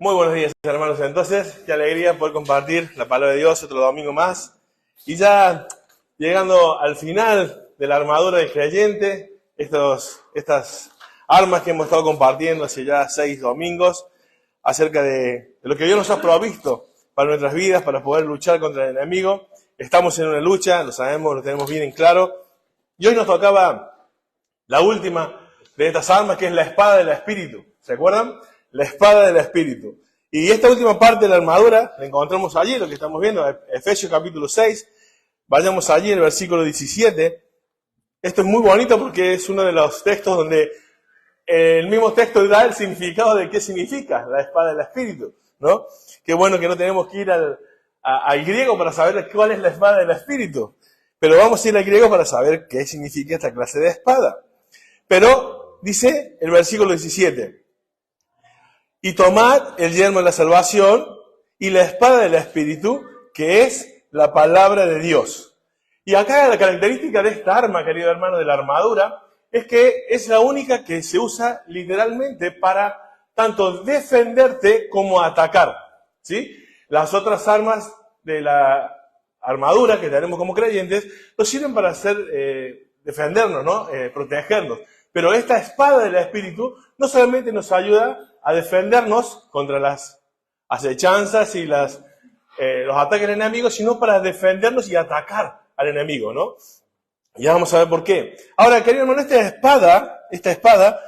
Muy buenos días, hermanos. Entonces, qué alegría poder compartir la palabra de Dios otro domingo más. Y ya llegando al final de la armadura del creyente, estas armas que hemos estado compartiendo hace ya 6 domingos, acerca de lo que Dios nos ha provisto para nuestras vidas, para poder luchar contra el enemigo. Estamos en una lucha, lo sabemos, lo tenemos bien en claro. Y hoy nos tocaba la última de estas armas, que es la espada del Espíritu. ¿Se acuerdan? La espada del Espíritu. Y esta última parte de la armadura la encontramos allí, lo que estamos viendo, Efesios capítulo 6. Vayamos allí, el versículo 17. Esto es muy bonito porque es uno de los textos donde el mismo texto da el significado de qué significa la espada del Espíritu, ¿no? Qué bueno que no tenemos que ir al griego para saber cuál es la espada del Espíritu. Pero vamos a ir al griego para saber qué significa esta clase de espada. Pero dice el versículo 17. Y tomad el yelmo de la salvación y la espada del Espíritu, que es la palabra de Dios. Y acá la característica de esta arma, querido hermano, de la armadura, es que es la única que se usa literalmente para tanto defenderte como atacar, ¿sí? Las otras armas de la armadura que tenemos como creyentes nos sirven para defendernos, ¿no? Protegernos. Pero esta espada del Espíritu no solamente nos ayuda a defendernos contra las acechanzas y los ataques del enemigo, sino para defendernos y atacar al enemigo, ¿no? Ya vamos a ver por qué. Ahora, querido hermano, esta espada,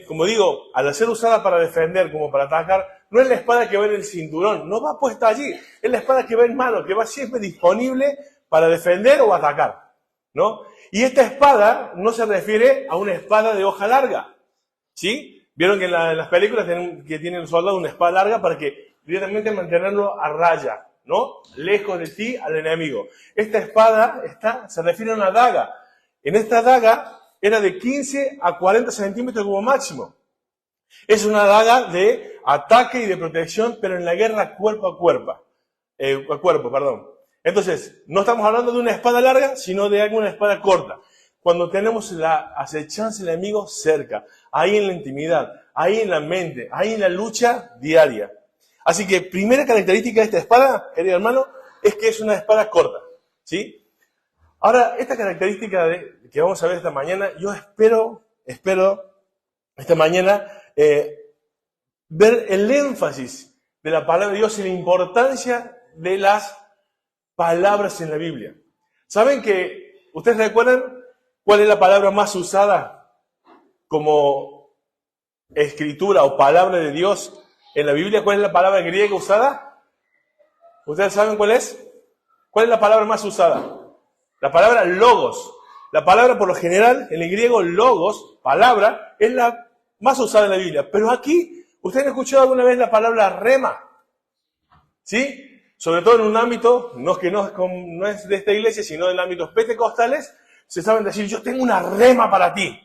como digo, al ser usada para defender como para atacar, no es la espada que va en el cinturón, no va puesta allí, es la espada que va en mano, que va siempre disponible para defender o atacar, ¿no? Y esta espada no se refiere a una espada de hoja larga, ¿sí? Vieron que en las películas que tienen el soldado una espada larga para que directamente mantenerlo a raya, ¿no? Lejos de ti al enemigo. Esta espada se refiere a una daga. En esta daga era de 15 a 40 centímetros como máximo. Es una daga de ataque y de protección, pero en la guerra cuerpo a cuerpo. Entonces, no estamos hablando de una espada larga, sino de alguna espada corta. Cuando tenemos la acechanza del enemigo cerca, ahí en la intimidad, ahí en la mente, ahí en la lucha diaria. Así que, primera característica de esta espada, querido hermano, es que es una espada corta, ¿sí? Ahora, esta característica que vamos a ver esta mañana, yo espero esta mañana ver el énfasis de la palabra de Dios y la importancia de las palabras en la Biblia. ¿Saben que ustedes recuerdan cuál es la palabra más usada como escritura o palabra de Dios en la Biblia? ¿Cuál es la palabra griega usada? ¿Ustedes saben cuál es? ¿Cuál es la palabra más usada? La palabra logos. La palabra, por lo general, en el griego logos, palabra, es la más usada en la Biblia. Pero aquí, ¿ustedes han escuchado alguna vez la palabra rema? ¿Sí? Sobre todo en un ámbito, no es de esta iglesia, sino en ámbitos pentecostales, se saben decir, yo tengo una rema para ti,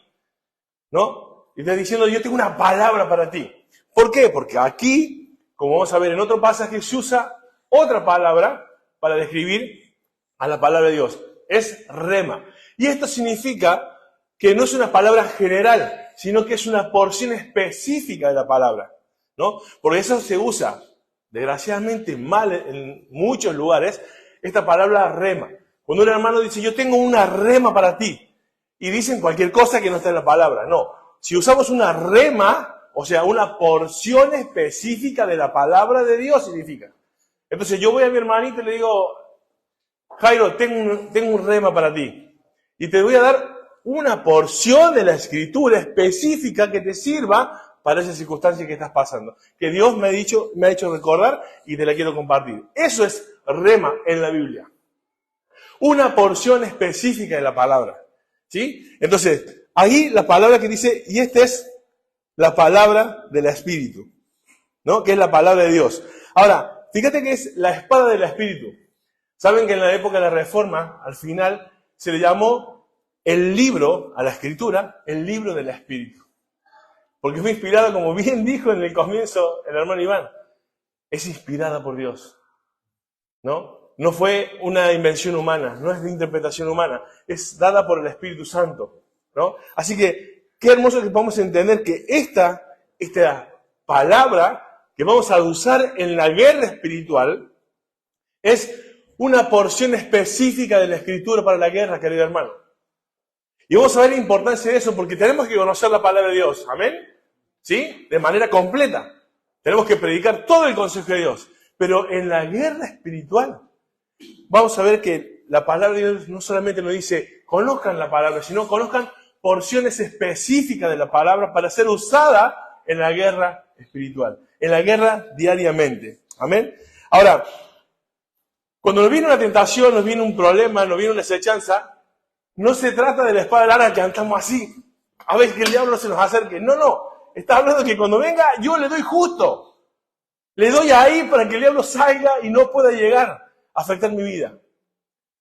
¿no? Y está diciendo, yo tengo una palabra para ti. ¿Por qué? Porque aquí, como vamos a ver en otro pasaje, se usa otra palabra para describir a la palabra de Dios. Es rema. Y esto significa que no es una palabra general, sino que es una porción específica de la palabra, ¿no? Porque eso se usa, desgraciadamente mal en muchos lugares, esta palabra rema. Cuando un hermano dice, yo tengo una rema para ti, y dicen cualquier cosa que no está en la palabra. No. Si usamos una rema, o sea, una porción específica de la palabra de Dios significa. Entonces yo voy a mi hermanito y le digo, Jairo, tengo un rema para ti. Y te voy a dar una porción de la escritura específica que te sirva para esa circunstancia que estás pasando. Que Dios me ha hecho recordar y te la quiero compartir. Eso es rema en la Biblia. Una porción específica de la palabra, ¿sí? Entonces, ahí la palabra que dice, y esta es la palabra del Espíritu, ¿no? Que es la palabra de Dios. Ahora, fíjate que es la espada del Espíritu. Saben que en la época de la Reforma, al final, se le llamó el libro, a la Escritura, el libro del Espíritu. Porque fue inspirada, como bien dijo en el comienzo el hermano Iván, es inspirada por Dios, ¿no? No fue una invención humana, no es de interpretación humana, es dada por el Espíritu Santo, ¿no? Así que, qué hermoso que podamos entender que esta palabra que vamos a usar en la guerra espiritual es una porción específica de la Escritura para la guerra, querido hermano. Y vamos a ver la importancia de eso porque tenemos que conocer la palabra de Dios. ¿Amén? ¿Sí? De manera completa. Tenemos que predicar todo el consejo de Dios. Pero en la guerra espiritual vamos a ver que la palabra de Dios no solamente nos dice conozcan la palabra, sino conozcan porciones específicas de la palabra para ser usada en la guerra espiritual, en la guerra diariamente. ¿Amén? Ahora, cuando nos viene una tentación, nos viene un problema, nos viene una acechanza, no se trata de la espada larga que andamos así, a veces que el diablo se nos acerque. No. Está hablando de que cuando venga, yo le doy justo. Le doy ahí para que el diablo salga y no pueda llegar a afectar mi vida.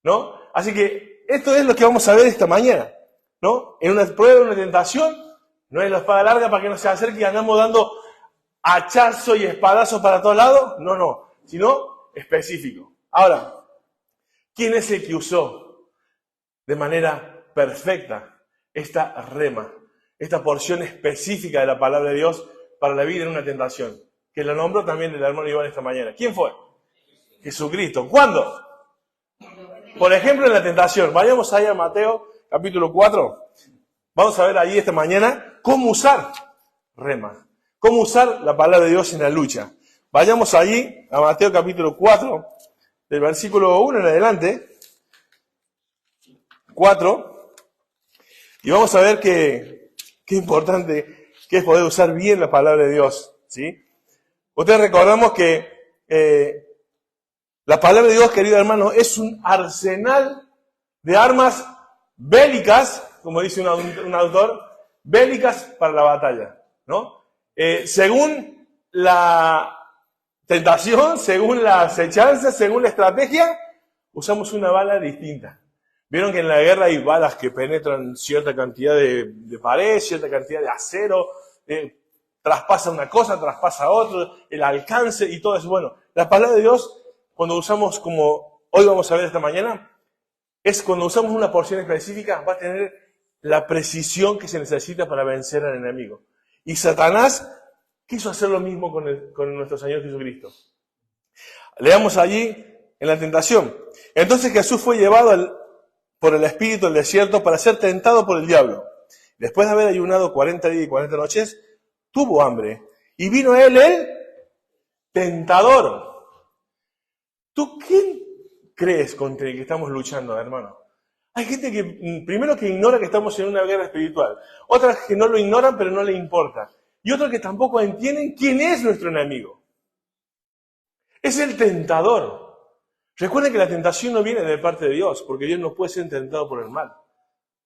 ¿No? Así que esto es lo que vamos a ver esta mañana. ¿No? En una prueba, una tentación, no es la espada larga para que no se acerque y andamos dando hachazos y espadazos para todos lados. No. Sino específico. Ahora, ¿quién es el que usó de manera perfecta esta rema? Esta porción específica de la palabra de Dios para la vida en una tentación, que lo nombró también el hermano Iván esta mañana. ¿Quién fue? Jesucristo. ¿Cuándo? Por ejemplo, en la tentación. Vayamos ahí a Mateo capítulo 4. Vamos a ver ahí esta mañana cómo usar rema, cómo usar la palabra de Dios en la lucha. Vayamos allí a Mateo capítulo 4, del versículo 1 en adelante. 4. Y vamos a ver qué importante que es poder usar bien la palabra de Dios, ¿sí? Ustedes recordamos que la palabra de Dios, querido hermano, es un arsenal de armas bélicas, como dice un autor, bélicas para la batalla, ¿no? Según la tentación, según la acechanza, según la estrategia, usamos una bala distinta. Vieron que en la guerra hay balas que penetran cierta cantidad de pared, cierta cantidad de acero, traspasa una cosa, traspasa otra, el alcance y todo eso. Bueno, la palabra de Dios, cuando usamos como hoy vamos a ver esta mañana, es cuando usamos una porción específica, va a tener la precisión que se necesita para vencer al enemigo. Y Satanás quiso hacer lo mismo con nuestro Señor Jesucristo. Leamos allí en la tentación. Entonces Jesús fue llevado por el Espíritu al desierto para ser tentado por el diablo. Después de haber ayunado 40 días y 40 noches, tuvo hambre. Y vino a él el tentador. ¿Tú quién crees contra el que estamos luchando, hermano? Hay gente que, primero, que ignora que estamos en una guerra espiritual. Otras que no lo ignoran, pero no le importa. Y otros que tampoco entienden quién es nuestro enemigo. Es el tentador. Recuerden que la tentación no viene de parte de Dios, porque Dios no puede ser tentado por el mal.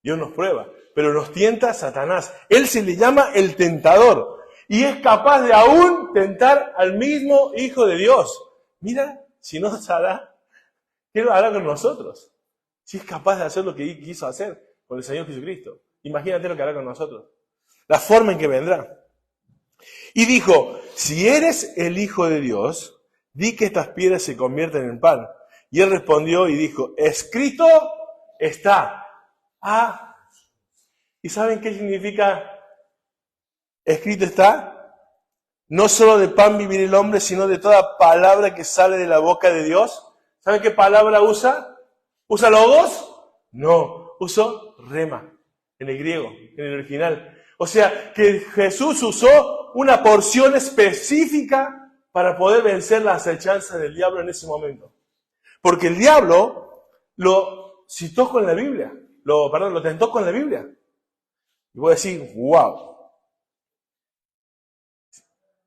Dios nos prueba, pero nos tienta Satanás. Él se le llama el tentador y es capaz de aún tentar al mismo Hijo de Dios. Mira, si no nos hará, ¿qué lo hará con nosotros? Si es capaz de hacer lo que quiso hacer con el Señor Jesucristo. Imagínate lo que hará con nosotros. La forma en que vendrá. Y dijo, si eres el Hijo de Dios, di que estas piedras se convierten en pan. Y él respondió y dijo, escrito está. ¿Y saben qué significa escrito está? No solo de pan vivir el hombre, sino de toda palabra que sale de la boca de Dios. ¿Saben qué palabra usa? ¿Usa logos? No, usó rema, en el griego, en el original. O sea, que Jesús usó una porción específica para poder vencer la acechanza del diablo en ese momento. Porque el diablo lo citó con la Biblia, lo tentó con la Biblia. Y voy a decir, wow.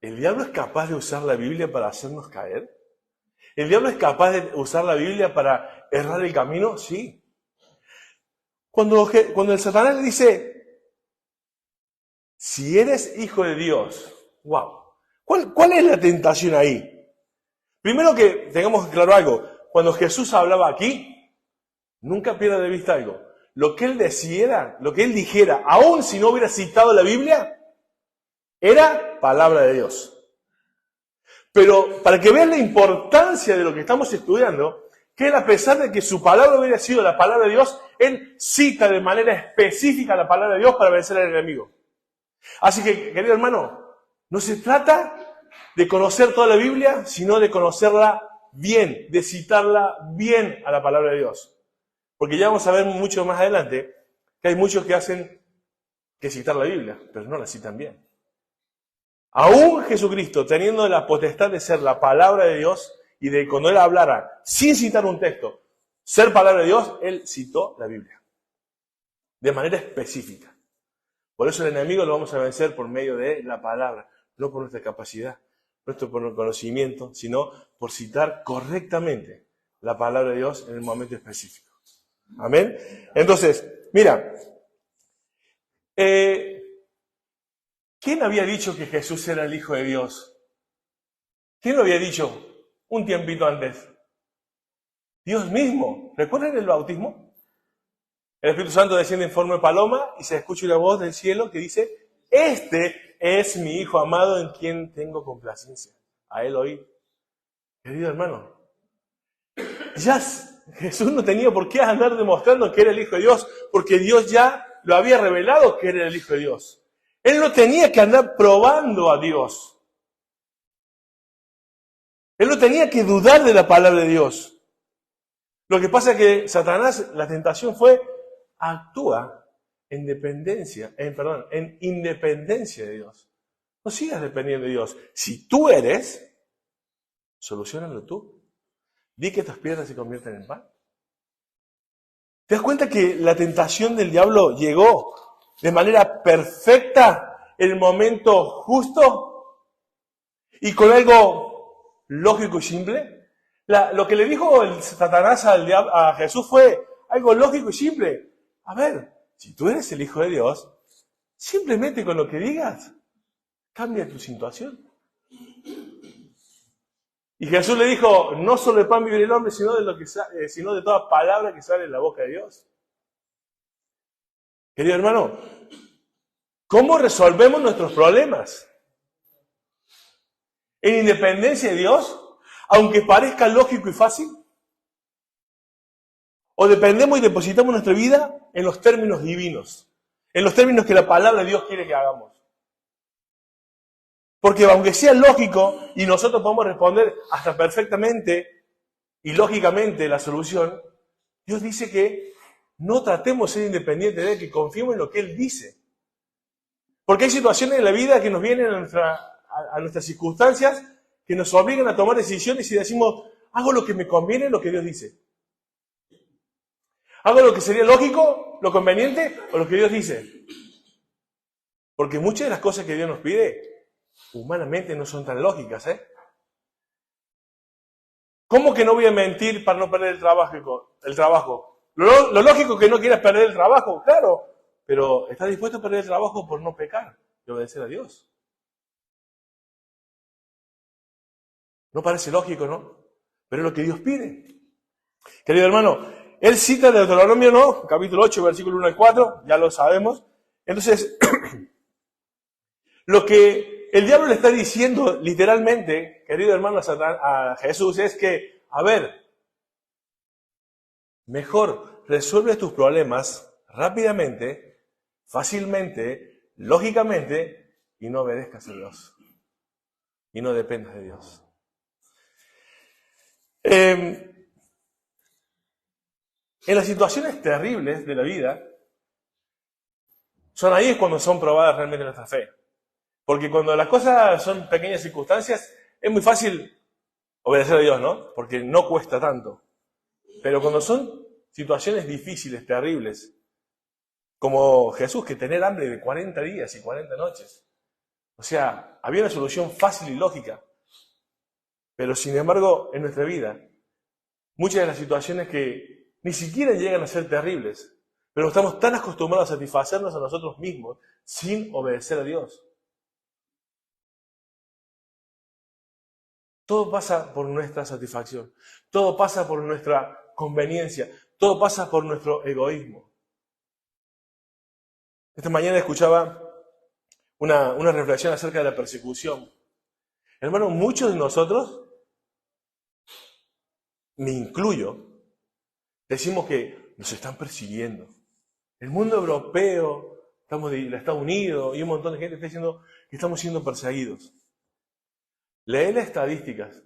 ¿El diablo es capaz de usar la Biblia para hacernos caer? ¿El diablo es capaz de usar la Biblia para errar el camino? Sí. Cuando el Satanás le dice, si eres hijo de Dios, wow. ¿Cuál es la tentación ahí? Primero que tengamos claro algo. Cuando Jesús hablaba aquí, nunca pierda de vista algo. Lo que él decidiera, lo que él dijera, aun si no hubiera citado la Biblia, era palabra de Dios. Pero para que vean la importancia de lo que estamos estudiando, que él, a pesar de que su palabra hubiera sido la palabra de Dios, él cita de manera específica la palabra de Dios para vencer al enemigo. Así que, querido hermano, no se trata de conocer toda la Biblia, sino de conocerla bien, de citarla bien a la palabra de Dios. Porque ya vamos a ver mucho más adelante que hay muchos que hacen que citar la Biblia, pero no la citan bien. Aún Jesucristo, teniendo la potestad de ser la palabra de Dios y de cuando Él hablara sin citar un texto, ser palabra de Dios, Él citó la Biblia de manera específica. Por eso el enemigo lo vamos a vencer por medio de la palabra, no por nuestra capacidad, no por nuestro conocimiento, sino por citar correctamente la palabra de Dios en el momento específico. Amén. Entonces, mira, ¿quién había dicho que Jesús era el Hijo de Dios? ¿Quién lo había dicho un tiempito antes? Dios mismo. ¿Recuerdan el bautismo? El Espíritu Santo desciende en forma de paloma y se escucha una voz del cielo que dice: este es mi Hijo amado en quien tengo complacencia. A Él oí. Querido hermano, ya Jesús no tenía por qué andar demostrando que era el Hijo de Dios, porque Dios ya lo había revelado que era el Hijo de Dios. Él no tenía que andar probando a Dios. Él no tenía que dudar de la palabra de Dios. Lo que pasa es que Satanás, la tentación fue: actúa en independencia de Dios. No sigas dependiendo de Dios. Si tú eres, soluciónalo tú. Di que tus piedras se convierten en pan. ¿Te das cuenta que la tentación del diablo llegó de manera perfecta en el momento justo y con algo lógico y simple? Lo que le dijo el Satanás a Jesús fue algo lógico y simple. A ver, si tú eres el Hijo de Dios, simplemente con lo que digas, cambia tu situación. Y Jesús le dijo: no solo de pan vive el hombre, sino de toda palabra que sale de la boca de Dios. Querido hermano, ¿cómo resolvemos nuestros problemas? ¿En independencia de Dios? Aunque parezca lógico y fácil. ¿O dependemos y depositamos nuestra vida en los términos divinos? En los términos que la palabra de Dios quiere que hagamos. Porque aunque sea lógico y nosotros podemos responder hasta perfectamente y lógicamente la solución, Dios dice que no tratemos de ser independientes de Él, que confiemos en lo que Él dice. Porque hay situaciones en la vida que nos vienen a nuestras circunstancias que nos obligan a tomar decisiones y decimos: hago lo que me conviene, lo que Dios dice. ¿Hago lo que sería lógico, lo conveniente o lo que Dios dice? Porque muchas de las cosas que Dios nos pide humanamente no son tan lógicas, ¿eh? ¿Cómo que no voy a mentir para no perder el trabajo? Lo lógico es que no quieras perder el trabajo, claro, pero ¿estás dispuesto a perder el trabajo por no pecar y obedecer a Dios? No parece lógico, ¿no? Pero es lo que Dios pide. Querido hermano, él cita de Deuteronomio, ¿no? Capítulo 8, versículo 1 al 4, ya lo sabemos. Entonces, lo que el diablo le está diciendo literalmente, querido hermano, a Jesús, es que, a ver, mejor resuelve tus problemas rápidamente, fácilmente, lógicamente, y no obedezcas a Dios. Y no dependas de Dios. En las situaciones terribles de la vida, son ahí cuando son probadas realmente nuestra fe. Porque cuando las cosas son pequeñas circunstancias, es muy fácil obedecer a Dios, ¿no? Porque no cuesta tanto. Pero cuando son situaciones difíciles, terribles, como Jesús, que tener hambre de 40 días y 40 noches. O sea, había una solución fácil y lógica. Pero sin embargo, en nuestra vida, muchas de las situaciones que ni siquiera llegan a ser terribles, pero estamos tan acostumbrados a satisfacernos a nosotros mismos sin obedecer a Dios. Todo pasa por nuestra satisfacción, todo pasa por nuestra conveniencia, todo pasa por nuestro egoísmo. Esta mañana escuchaba una reflexión acerca de la persecución. Hermano, muchos de nosotros, me incluyo, decimos que nos están persiguiendo. El mundo europeo, estamos de Estados Unidos y un montón de gente está diciendo que estamos siendo perseguidos. Lee las estadísticas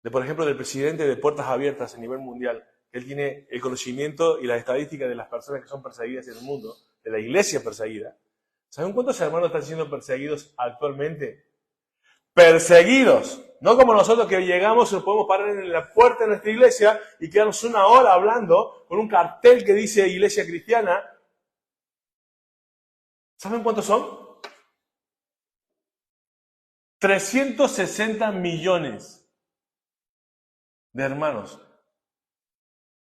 de, por ejemplo, del presidente de Puertas Abiertas a nivel mundial. Él tiene el conocimiento y las estadísticas de las personas que son perseguidas en el mundo, de la iglesia perseguida. ¿Saben cuántos hermanos están siendo perseguidos actualmente? Perseguidos. No como nosotros que llegamos y nos podemos parar en la puerta de nuestra iglesia y quedarnos una hora hablando con un cartel que dice Iglesia Cristiana. ¿Saben cuántos son? 360 millones de hermanos.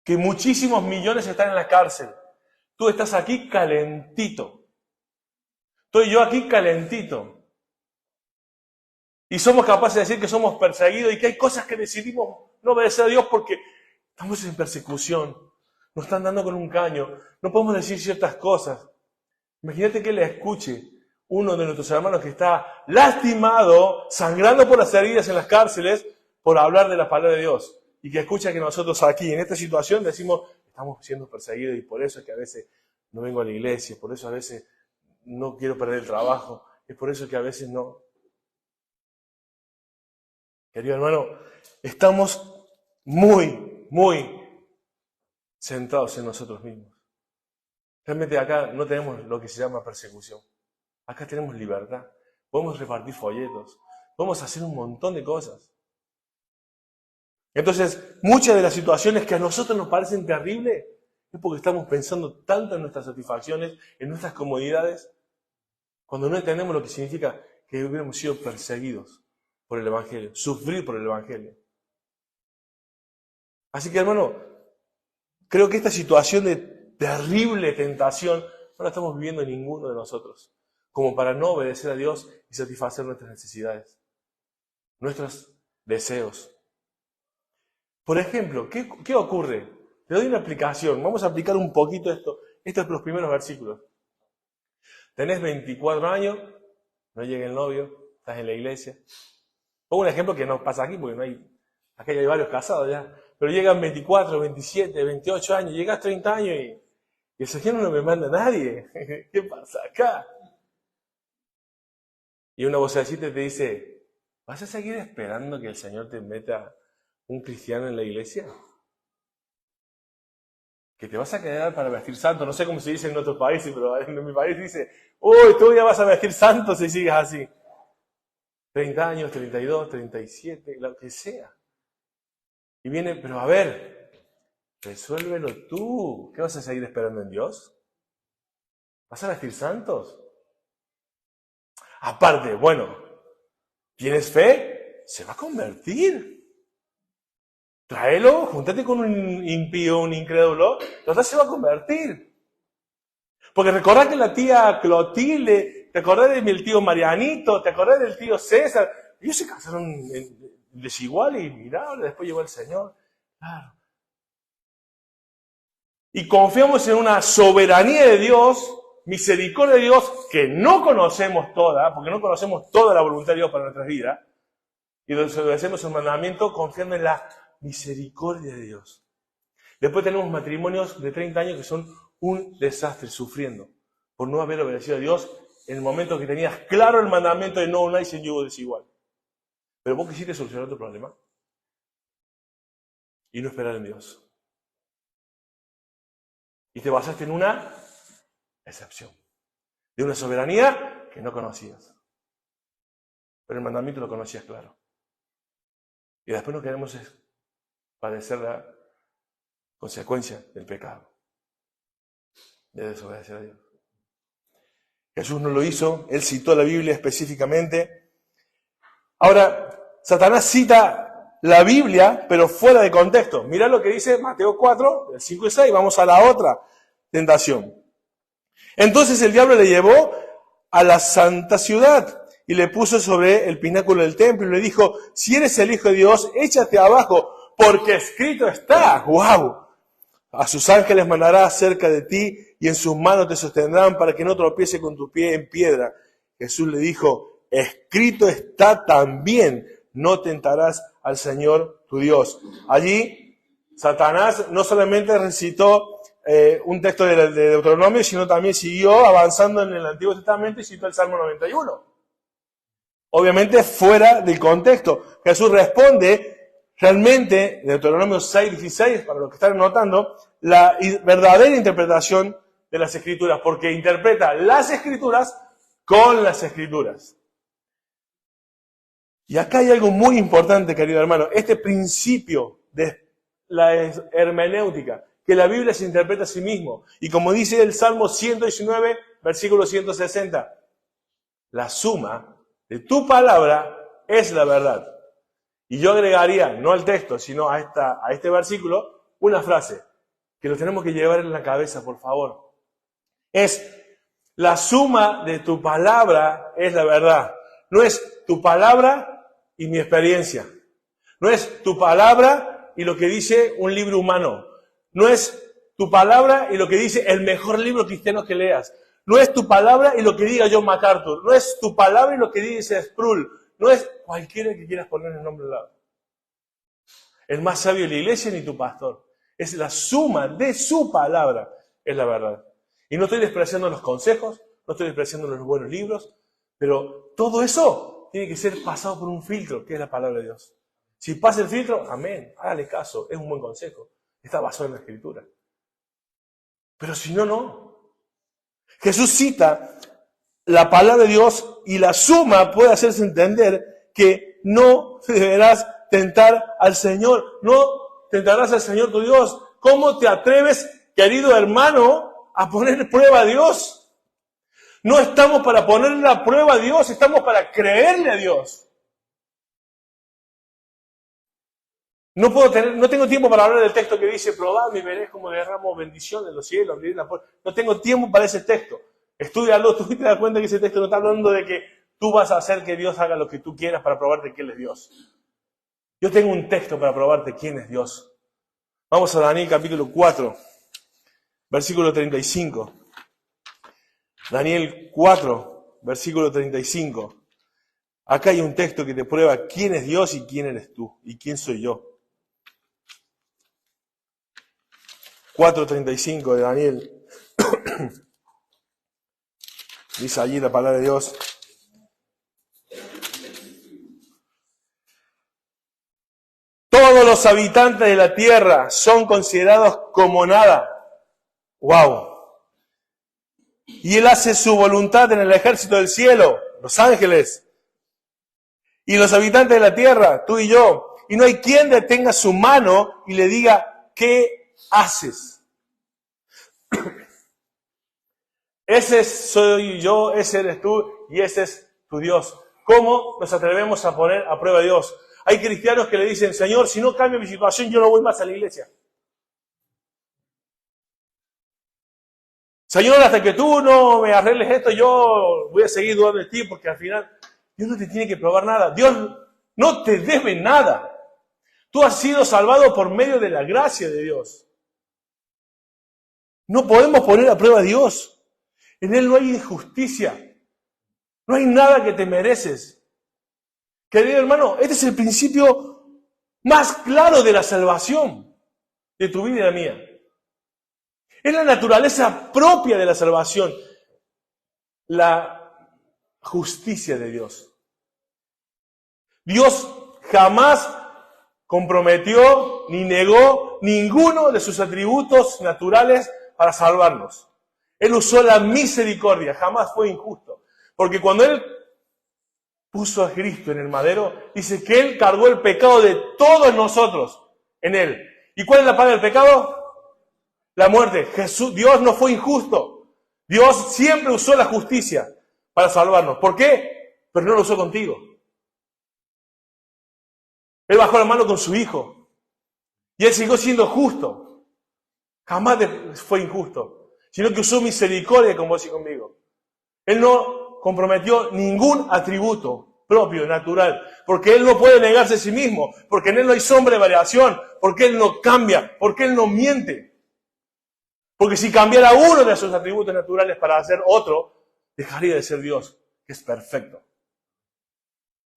Que muchísimos millones están en la cárcel. Tú estás aquí calentito. Estoy yo aquí calentito. Y somos capaces de decir que somos perseguidos y que hay cosas que decidimos no obedecer a Dios porque estamos en persecución. Nos están dando con un caño. No podemos decir ciertas cosas. Imagínate que le escuche uno de nuestros hermanos que está lastimado, sangrando por las heridas en las cárceles, por hablar de la palabra de Dios. Y que escucha que nosotros aquí, en esta situación, decimos, estamos siendo perseguidos y por eso es que a veces no vengo a la iglesia, por eso a veces no quiero perder el trabajo, es por eso que a veces no. Querido hermano, estamos muy centrados en nosotros mismos. Realmente acá no tenemos lo que se llama persecución. Acá tenemos libertad. Podemos repartir folletos. Podemos hacer un montón de cosas. Entonces, muchas de las situaciones que a nosotros nos parecen terribles es porque estamos pensando tanto en nuestras satisfacciones, en nuestras comodidades, cuando no entendemos lo que significa que hubiéramos sido perseguidos por el Evangelio, sufrir por el Evangelio. Así que, hermano, creo que esta situación de terrible tentación no la estamos viviendo ninguno de nosotros, como para no obedecer a Dios y satisfacer nuestras necesidades, nuestros deseos. Por ejemplo, ¿qué ocurre? Te doy una aplicación, vamos a aplicar un poquito esto. Estos son los primeros versículos. Tenés 24 años, no llega el novio, estás en la iglesia. Pongo un ejemplo que no pasa aquí, porque no hay, acá ya hay varios casados ya, pero llegan 24, 27, 28 años, llegas 30 años y el Señor no me manda a nadie. ¿Qué pasa acá? Y una vocecita te dice, ¿vas a seguir esperando que el Señor te meta un cristiano en la iglesia? Que te vas a quedar para vestir santo, no sé cómo se dice en otros países, pero en mi país dice, uy, tú ya vas a vestir santo si sigues así. 30 años, 32, 37, lo que sea. Y viene, pero a ver, resuélvelo tú. ¿Qué vas a seguir esperando en Dios? ¿Vas a vestir santos? Aparte, bueno, ¿tienes fe? Se va a convertir. Tráelo, júntate con un impío, un incrédulo, entonces se va a convertir. Porque recordá que la tía Clotilde, te acordás de mi tío Marianito, te acordás del tío César, ellos se casaron desiguales y mirá, después llegó el Señor. Claro. Y confiamos en una soberanía de Dios, misericordia de Dios, que no conocemos toda, porque no conocemos toda la voluntad de Dios para nuestras vidas, y obedecemos el mandamiento confiando en la misericordia de Dios. Después tenemos matrimonios de 30 años que son un desastre, sufriendo por no haber obedecido a Dios en el momento que tenías claro el mandamiento de no unáis en yugo desigual. Pero vos quisiste solucionar tu problema y no esperar en Dios. Y te basaste en una excepción, de una soberanía que no conocías. Pero el mandamiento lo conocías claro. Y después no queremos padecer la consecuencia del pecado, de desobedecer a Dios. Jesús no lo hizo, Él citó la Biblia específicamente. Ahora, Satanás cita la Biblia, pero fuera de contexto. Mirá lo que dice Mateo 4, del 5 y 6, vamos a la otra tentación. Entonces el diablo le llevó a la santa ciudad y le puso sobre el pináculo del templo y le dijo, si eres el Hijo de Dios, échate abajo, porque escrito está. ¡Wow! A sus ángeles mandará cerca de ti y en sus manos te sostendrán para que no tropiece con tu pie en piedra. Jesús le dijo, escrito está también, no tentarás al Señor tu Dios. Allí, Satanás no solamente recitó un texto de Deuteronomio, sino también siguió avanzando en el Antiguo Testamento y citó el Salmo 91. Obviamente fuera del contexto. Jesús responde realmente, Deuteronomio 6:16, para los que están anotando, la verdadera interpretación de las Escrituras, porque interpreta las Escrituras con las Escrituras. Y acá hay algo muy importante, querido hermano, este principio de la hermenéutica, que la Biblia se interpreta a sí mismo. Y como dice el Salmo 119, versículo 160, la suma de tu palabra es la verdad. Y yo agregaría, no al texto, sino a este versículo, una frase que lo tenemos que llevar en la cabeza, por favor. Es, la suma de tu palabra es la verdad. No es tu palabra y mi experiencia. No es tu palabra y lo que dice un libro humano. No es tu palabra y lo que dice el mejor libro cristiano que leas. No es tu palabra y lo que diga John MacArthur. No es tu palabra y lo que dice Sproul. No es cualquiera que quieras poner el nombre al lado. El más sabio de la iglesia ni tu pastor. Es la suma de su palabra, es la verdad. Y no estoy despreciando los consejos, no estoy despreciando los buenos libros, pero todo eso tiene que ser pasado por un filtro, que es la palabra de Dios. Si pasa el filtro, amén, hágale caso, es un buen consejo. Está basado en la Escritura. Pero si no, no. Jesús cita la palabra de Dios y la suma puede hacerse entender que no deberás tentar al Señor. No tentarás al Señor tu Dios. ¿Cómo te atreves, querido hermano, a poner en prueba a Dios? No estamos para ponerle a prueba a Dios, estamos para creerle a Dios. No tengo tiempo para hablar del texto que dice, probad y veréis cómo derramo bendición en los cielos, abriré la puerta. No tengo tiempo para ese texto. Estúdialo, tú te das cuenta que ese texto no está hablando de que tú vas a hacer que Dios haga lo que tú quieras para probarte que Él es Dios. Yo tengo un texto para probarte quién es Dios. Vamos a Daniel capítulo 4, versículo 35. Daniel 4, versículo 35. Acá hay un texto que te prueba quién es Dios y quién eres tú y quién soy yo. 4:35 de Daniel. Dice allí la palabra de Dios. Todos los habitantes de la tierra son considerados como nada. ¡Wow! Y Él hace su voluntad en el ejército del cielo, los ángeles. Y los habitantes de la tierra, tú y yo. Y no hay quien detenga su mano y le diga, ¿qué haces? Ese soy yo, ese eres tú y ese es tu Dios. ¿Cómo nos atrevemos a poner a prueba a Dios? Hay cristianos que le dicen, Señor, si no cambia mi situación, yo no voy más a la iglesia. Señor, hasta que tú no me arregles esto, yo voy a seguir dudando de ti, porque al final Dios no te tiene que probar nada. Dios no te debe nada. Tú has sido salvado por medio de la gracia de Dios. No podemos poner a prueba a Dios. En Él no hay injusticia. No hay nada que te mereces. Querido hermano, este es el principio más claro de la salvación de tu vida y la mía. Es la naturaleza propia de la salvación. La justicia de Dios. Dios jamás comprometió ni negó ninguno de sus atributos naturales para salvarnos. Él usó la misericordia, jamás fue injusto. Porque cuando Él puso a Cristo en el madero, dice que Él cargó el pecado de todos nosotros en Él. ¿Y cuál es la paga del pecado? La muerte. Dios no fue injusto. Dios siempre usó la justicia para salvarnos. ¿Por qué? Pero no lo usó contigo. Él bajó la mano con su Hijo. Y Él siguió siendo justo. Jamás fue injusto. Sino que usó misericordia con vos y conmigo. Él no comprometió ningún atributo propio, natural. Porque Él no puede negarse a sí mismo. Porque en Él no hay sombra de variación. Porque Él no cambia. Porque Él no miente. Porque si cambiara uno de sus atributos naturales para hacer otro, dejaría de ser Dios, que es perfecto.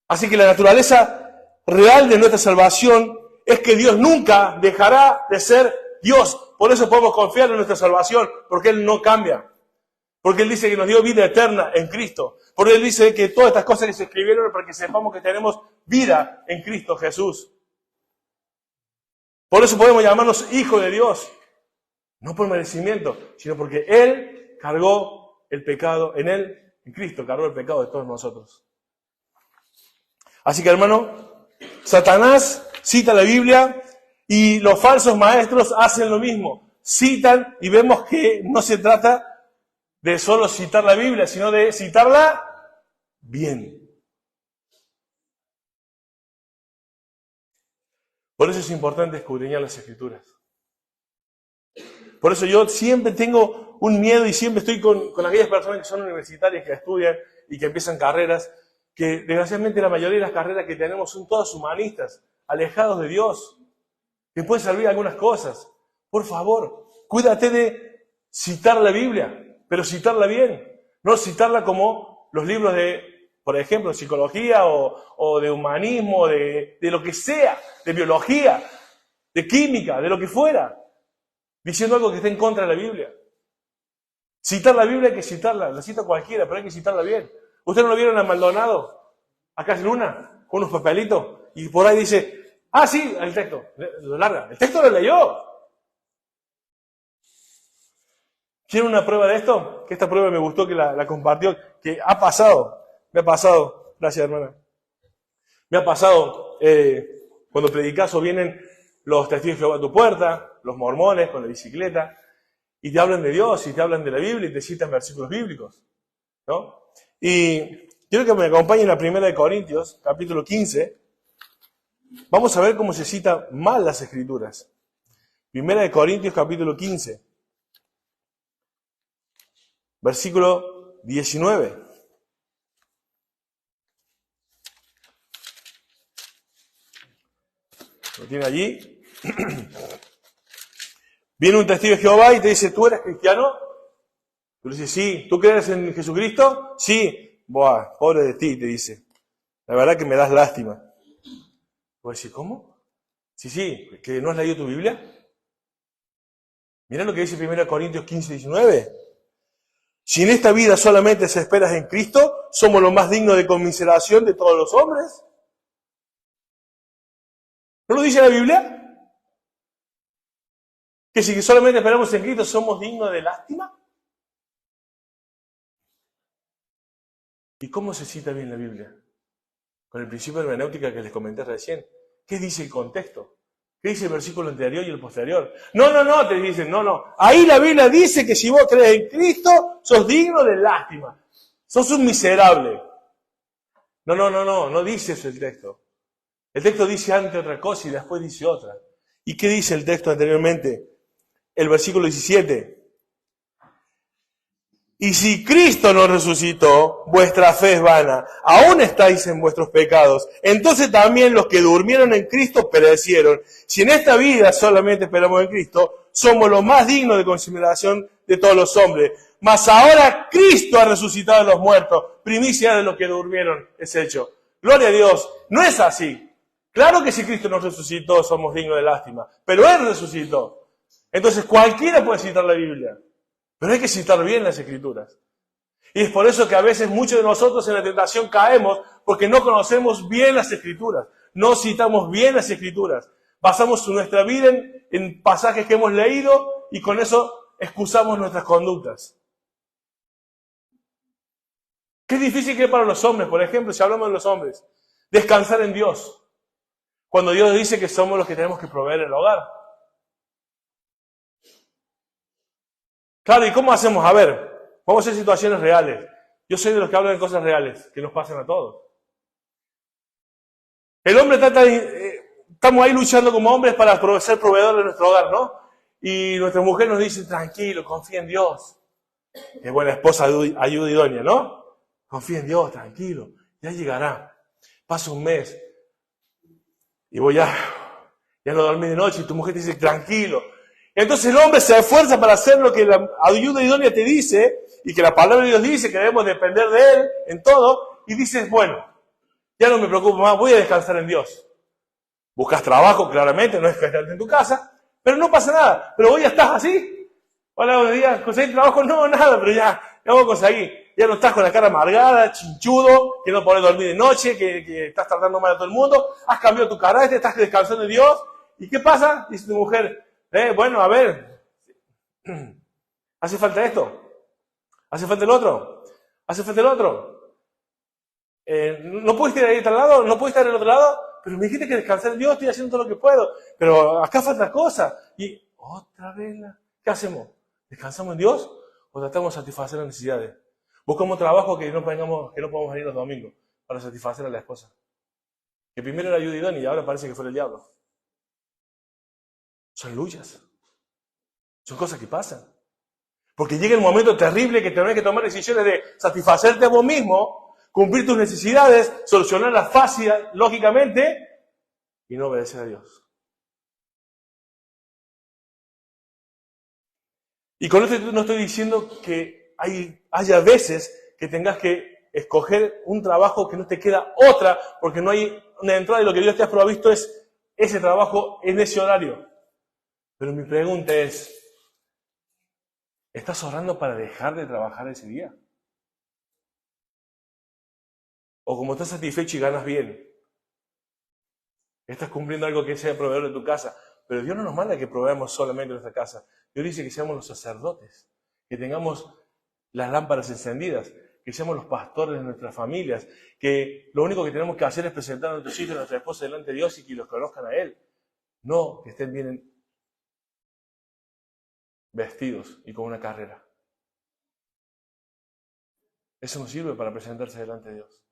Así que la naturaleza real de nuestra salvación es que Dios nunca dejará de ser Dios. Por eso podemos confiar en nuestra salvación, porque Él no cambia. Porque Él dice que nos dio vida eterna en Cristo. Porque Él dice que todas estas cosas que se escribieron para que sepamos que tenemos vida en Cristo Jesús. Por eso podemos llamarnos hijos de Dios. No por merecimiento, sino porque Él cargó el pecado, en Él, en Cristo, cargó el pecado de todos nosotros. Así que, hermano, Satanás cita la Biblia y los falsos maestros hacen lo mismo. Citan y vemos que no se trata de solo citar la Biblia, sino de citarla bien. Por eso es importante escudriñar las Escrituras. Por eso yo siempre tengo un miedo y siempre estoy con aquellas personas que son universitarias, que estudian y que empiezan carreras, que desgraciadamente la mayoría de las carreras que tenemos son todas humanistas, alejados de Dios, que pueden servir algunas cosas. Por favor, cuídate de citar la Biblia, pero citarla bien, no citarla como los libros de, por ejemplo, psicología o de humanismo, de lo que sea, de biología, de química, de lo que fuera, diciendo algo que esté en contra de la Biblia. Citar la Biblia hay que citarla, la cita cualquiera, pero hay que citarla bien. ¿Ustedes no lo vieron a Maldonado, acá en Luna, con unos papelitos? Y por ahí dice, sí, el texto, lo larga. El texto lo leyó. ¿Quieren una prueba de esto? Que esta prueba me gustó, que la compartió, que ha pasado, me ha pasado, gracias hermana, me ha pasado, cuando predicas o vienen los testigos de Jehová a tu puerta, los mormones con la bicicleta, y te hablan de Dios, y te hablan de la Biblia, y te citan versículos bíblicos, ¿no? Y quiero que me acompañen a 1 Corintios, capítulo 15, vamos a ver cómo se citan mal las Escrituras. 1 Corintios, capítulo 15. Versículo 19. ¿Lo tiene allí? Viene un testigo de Jehová y te dice, ¿tú eres cristiano? Tú le dices, sí. ¿Tú crees en Jesucristo? Sí. Buah, pobre de ti, te dice. La verdad que me das lástima. Voy a decir, ¿cómo? Sí, ¿que no has leído tu Biblia? Mira lo que dice 1 Corintios 15, 19. Si en esta vida solamente se espera en Cristo, somos los más dignos de conmiseración de todos los hombres. ¿No lo dice la Biblia? Que si solamente esperamos en Cristo, somos dignos de lástima. ¿Y cómo se cita bien la Biblia? Con el principio de hermenéutica que les comenté recién. ¿Qué dice el contexto? ¿Qué dice el versículo anterior y el posterior? No, te dicen, no. Ahí la Biblia dice que si vos crees en Cristo, sos digno de lástima. Sos un miserable. No dice eso el texto. El texto dice antes otra cosa y después dice otra. ¿Y qué dice el texto anteriormente? El versículo 17. Y si Cristo nos resucitó, vuestra fe es vana. Aún estáis en vuestros pecados. Entonces también los que durmieron en Cristo perecieron. Si en esta vida solamente esperamos en Cristo, somos los más dignos de consideración de todos los hombres. Mas ahora Cristo ha resucitado a los muertos. Primicia de los que durmieron es hecho. Gloria a Dios. No es así. Claro que si Cristo nos resucitó, somos dignos de lástima. Pero Él resucitó. Entonces cualquiera puede citar la Biblia. Pero hay que citar bien las Escrituras. Y es por eso que a veces muchos de nosotros en la tentación caemos, porque no conocemos bien las Escrituras. No citamos bien las Escrituras. Basamos nuestra vida en pasajes que hemos leído y con eso excusamos nuestras conductas. Qué difícil que es para los hombres, por ejemplo, si hablamos de los hombres, descansar en Dios. Cuando Dios dice que somos los que tenemos que proveer el hogar. Claro, ¿y cómo hacemos? A ver, vamos a hacer situaciones reales. Yo soy de los que hablan de cosas reales, que nos pasan a todos. El hombre estamos ahí luchando como hombres para ser proveedores de nuestro hogar, ¿no? Y nuestra mujer nos dice, tranquilo, confía en Dios. Qué buena esposa, ayuda idónea, ¿no? Confía en Dios, tranquilo, ya llegará. Pasa un mes y voy ya no dormí de noche y tu mujer te dice, tranquilo. Entonces el hombre se esfuerza para hacer lo que la ayuda idónea te dice y que la palabra de Dios dice que debemos depender de Él en todo y dices, bueno, ya no me preocupo más, voy a descansar en Dios. Buscas trabajo, claramente, no es quedarte en tu casa, pero no pasa nada. Pero hoy ya estás así. Hola, buenos días, ¿conseguís trabajo? No, nada, pero ya Ya vos conseguí. Ya no estás con la cara amargada, chinchudo, que no podés dormir de noche, que estás tratando mal a todo el mundo. Has cambiado tu carácter, estás descansando en Dios. ¿Y qué pasa? Dice tu mujer, bueno, a ver, ¿hace falta esto? ¿Hace falta el otro? ¿Hace falta el otro? ¿No puedes ir ahí a tal lado? ¿No puedes estar del otro lado? Pero me dijiste que descansar en Dios, estoy haciendo todo lo que puedo. Pero acá falta cosa. Y otra vez, ¿qué hacemos? ¿Descansamos en Dios o tratamos de satisfacer las necesidades? Buscamos trabajo que no podamos venir los domingos para satisfacer a la esposa. Que primero era ayuda idónea y ahora parece que fue el diablo. Son luchas. Son cosas que pasan. Porque llega el momento terrible que tenés que tomar decisiones de satisfacerte a vos mismo, cumplir tus necesidades, solucionarlas fácil, lógicamente, y no obedecer a Dios. Y con esto no estoy diciendo que haya veces que tengas que escoger un trabajo que no te queda otra, porque no hay una entrada y lo que Dios te ha provisto es ese trabajo en ese horario. Pero mi pregunta es, ¿estás orando para dejar de trabajar ese día? O como estás satisfecho y ganas bien, estás cumpliendo algo que sea proveedor de tu casa. Pero Dios no nos manda que proveamos solamente nuestra casa. Dios dice que seamos los sacerdotes, que tengamos las lámparas encendidas, que seamos los pastores de nuestras familias, que lo único que tenemos que hacer es presentar a nuestros hijos y a nuestra esposa delante de Dios y que los conozcan a Él. No que estén bien vestidos y con una carrera. Eso no sirve para presentarse delante de Dios.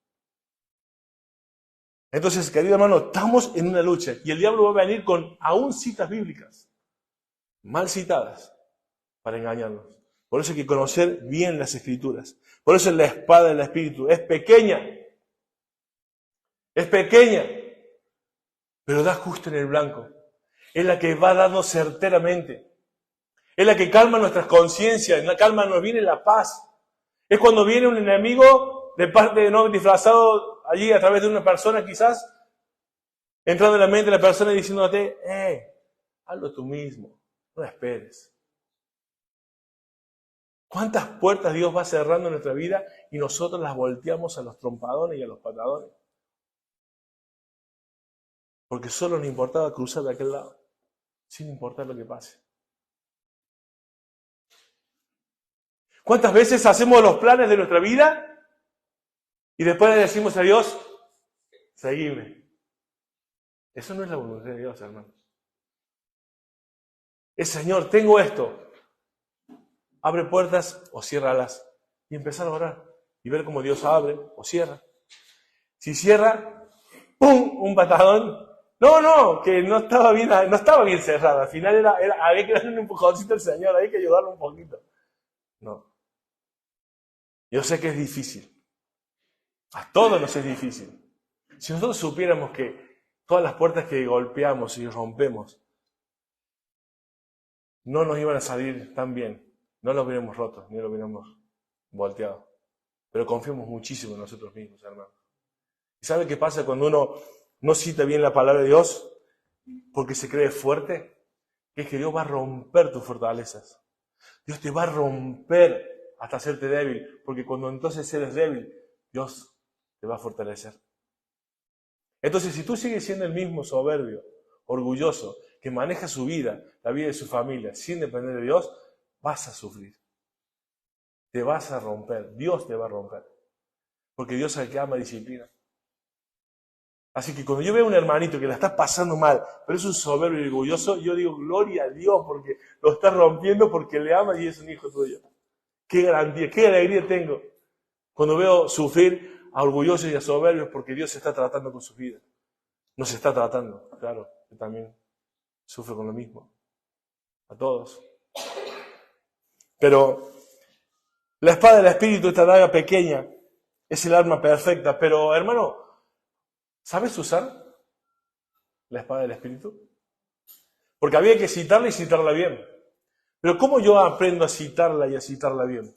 Entonces, querido hermano, estamos en una lucha y el diablo va a venir con aún citas bíblicas, mal citadas, para engañarnos. Por eso hay que conocer bien las Escrituras. Por eso la espada del Espíritu es pequeña, pero da justo en el blanco. Es la que va dando certeramente. Es la que calma nuestras conciencias, calma, nos viene la paz. Es cuando viene un enemigo de parte de no disfrazado allí a través de una persona quizás, entrando en la mente de la persona y diciéndote, hazlo tú mismo, no esperes. ¿Cuántas puertas Dios va cerrando en nuestra vida y nosotros las volteamos a los trompadones y a los patadones? Porque solo nos importaba cruzar de aquel lado, sin importar lo que pase. ¿Cuántas veces hacemos los planes de nuestra vida y después le decimos a Dios, seguime? Eso no es la voluntad de Dios, hermano. Es, Señor, tengo esto. Abre puertas o ciérralas. Y empezar a orar. Y ver cómo Dios abre o cierra. Si cierra, ¡pum! Un patadón. No, que no estaba bien cerrada. Al final había que darle un empujoncito al Señor, había que ayudarlo un poquito. No. Yo sé que es difícil. A todos nos es difícil. Si nosotros supiéramos que todas las puertas que golpeamos y rompemos no nos iban a salir tan bien, no los hubiéramos roto, ni los hubiéramos volteado. Pero confiamos muchísimo en nosotros mismos, hermanos. ¿Y sabe qué pasa cuando uno no cita bien la palabra de Dios? Porque se cree fuerte. Que es que Dios va a romper tus fortalezas. Dios te va a romper hasta hacerte débil. Porque cuando entonces eres débil, Dios te va a fortalecer. Entonces, si tú sigues siendo el mismo soberbio, orgulloso, que maneja su vida, la vida de su familia, sin depender de Dios, vas a sufrir. Te vas a romper. Dios te va a romper. Porque Dios es el que ama disciplina. Así que cuando yo veo a un hermanito que la está pasando mal, pero es un soberbio y orgulloso, yo digo, gloria a Dios, porque lo está rompiendo, porque le ama y es un hijo tuyo. Qué garantía, qué alegría tengo cuando veo sufrir a orgullosos y a soberbios, porque Dios se está tratando con sus vidas. Nos está tratando, claro, yo también sufro con lo mismo. A todos. Pero la espada del Espíritu, esta daga pequeña, es el arma perfecta. Pero, hermano, ¿sabes usar la espada del Espíritu? Porque había que citarla y citarla bien. Pero ¿cómo yo aprendo a citarla y a citarla bien?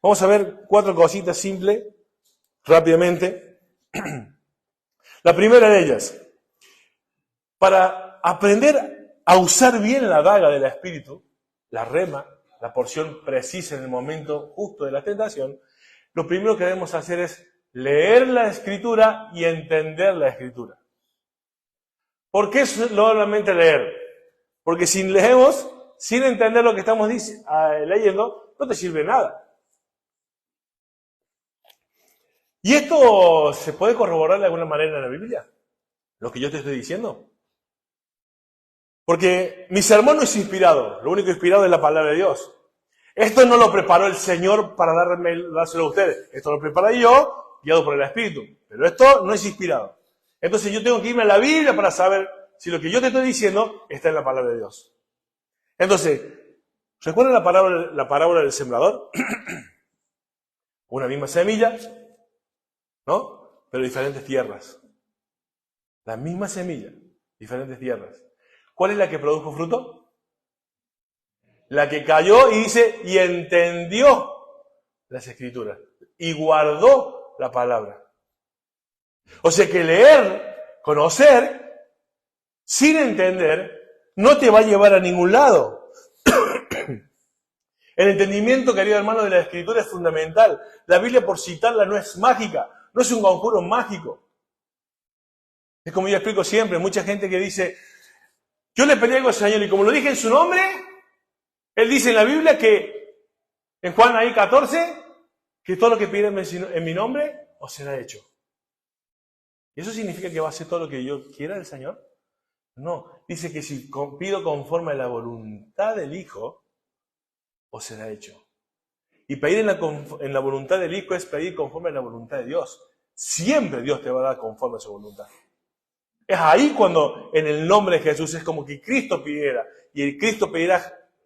Vamos a ver 4 cositas simples, rápidamente. La primera de ellas, para aprender a usar bien la daga del Espíritu, la rema, la porción precisa en el momento justo de la tentación, lo primero que debemos hacer es leer la Escritura y entender la Escritura. ¿Por qué solamente leer? Porque si leemos sin entender lo que estamos leyendo, no te sirve nada. ¿Y esto se puede corroborar de alguna manera en la Biblia? Lo que yo te estoy diciendo. Porque mi sermón no es inspirado, lo único inspirado es la palabra de Dios. Esto no lo preparó el Señor para dárselo a ustedes. Esto lo preparé yo, guiado por el Espíritu. Pero esto no es inspirado. Entonces yo tengo que irme a la Biblia para saber si lo que yo te estoy diciendo está en la palabra de Dios. Entonces, ¿recuerdan la parábola del sembrador? Una misma semilla, ¿no? Pero diferentes tierras. La misma semilla, diferentes tierras. ¿Cuál es la que produjo fruto? La que cayó y dice, y entendió las Escrituras, y guardó la palabra. O sea que leer, conocer, sin entender, no te va a llevar a ningún lado. El entendimiento, querido hermano, de la Escritura es fundamental. La Biblia, por citarla, no es mágica, no es un conjuro mágico. Es como yo explico siempre, mucha gente que dice, yo le pedí algo al Señor y como lo dije en su nombre, Él dice en la Biblia que, en Juan ahí 14, que todo lo que piden en mi nombre, os será hecho. ¿Y eso significa que va a hacer todo lo que yo quiera del Señor? No, dice que si pido conforme a la voluntad del Hijo, os será hecho. Y pedir en la voluntad del Hijo es pedir conforme a la voluntad de Dios. Siempre Dios te va a dar conforme a su voluntad. Es ahí cuando en el nombre de Jesús es como que Cristo pidiera. Y el Cristo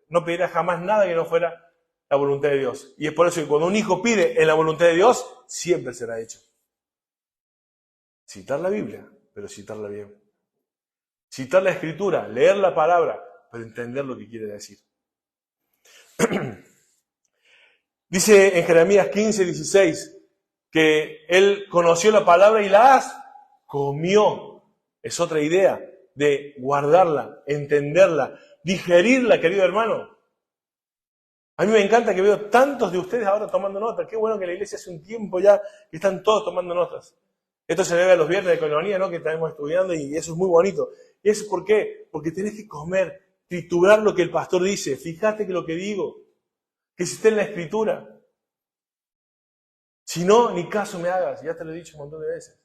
no pedirá jamás nada que no fuera la voluntad de Dios. Y es por eso que cuando un hijo pide en la voluntad de Dios, siempre será hecho. Citar la Biblia, pero citarla bien. Citar la Escritura, leer la palabra, pero entender lo que quiere decir. Dice en Jeremías 15, 16, que él conoció la palabra y la comió. Es otra idea de guardarla, entenderla, digerirla, querido hermano. A mí me encanta que veo tantos de ustedes ahora tomando notas. Qué bueno que la iglesia hace un tiempo ya que están todos tomando notas. Esto se debe a los viernes de coinonía, ¿no? Que estamos estudiando y eso es muy bonito. ¿Y eso por qué? Porque tenés que comer, triturar lo que el pastor dice. Fíjate que lo que digo, que si está en la Escritura. Si no, ni caso me hagas. Ya te lo he dicho un montón de veces.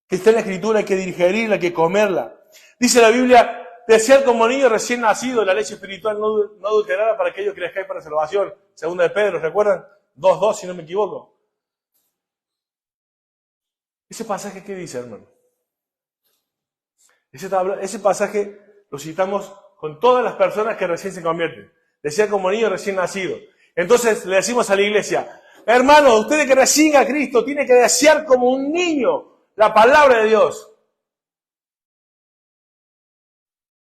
Que está en la Escritura, hay que digerirla, hay que comerla. Dice la Biblia, desear como niño recién nacido la leche espiritual no adulterada para aquellos que les cae para salvación. Segunda de Pedro, ¿recuerdan? 2:2, si no me equivoco. ¿Ese pasaje qué dice, hermano? Ese pasaje lo citamos con todas las personas que recién se convierten. Desear como niño recién nacido. Entonces le decimos a la iglesia, hermano, ustedes que reciben a Cristo tienen que desear como un niño la palabra de Dios.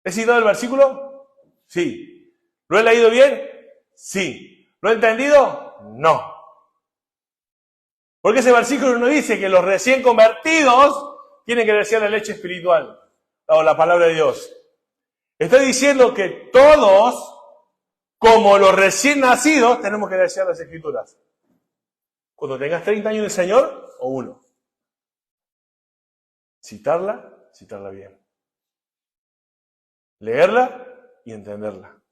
¿He citado el versículo? Sí. ¿Lo he leído bien? Sí. ¿Lo he entendido? No. Porque ese versículo no dice que los recién convertidos tienen que desear la leche espiritual o la palabra de Dios. Está diciendo que todos, como los recién nacidos, tenemos que desear las Escrituras. Cuando tengas 30 años en el Señor, o uno. Citarla bien. Leerla y entenderla.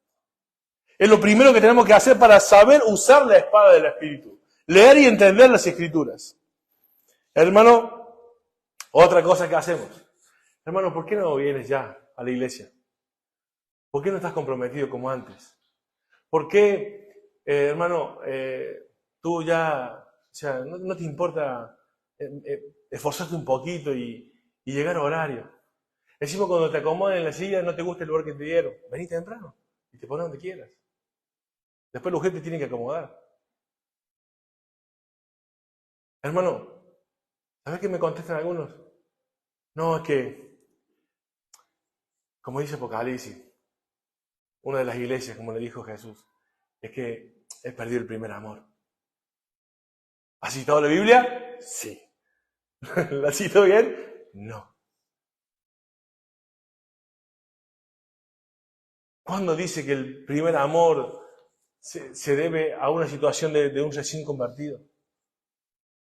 Es lo primero que tenemos que hacer para saber usar la espada del Espíritu. Leer y entender las Escrituras. Hermano, otra cosa que hacemos. Hermano, ¿por qué no vienes ya a la iglesia? ¿Por qué no estás comprometido como antes? ¿Por qué, hermano, tú ya, o sea, no te importa esforzarte un poquito y llegar a horario? Encima cuando te acomodan en la silla no te gusta el lugar que te dieron. Vení temprano y te pones donde quieras. Después la gente tiene que acomodar. Hermano, ¿sabes qué me contestan algunos? No, es que, como dice Apocalipsis, una de las iglesias, como le dijo Jesús, es que he perdido el primer amor. ¿Has citado la Biblia? Sí. ¿La citó bien? No. ¿Cuándo dice que el primer amor se debe a una situación de un recién convertido.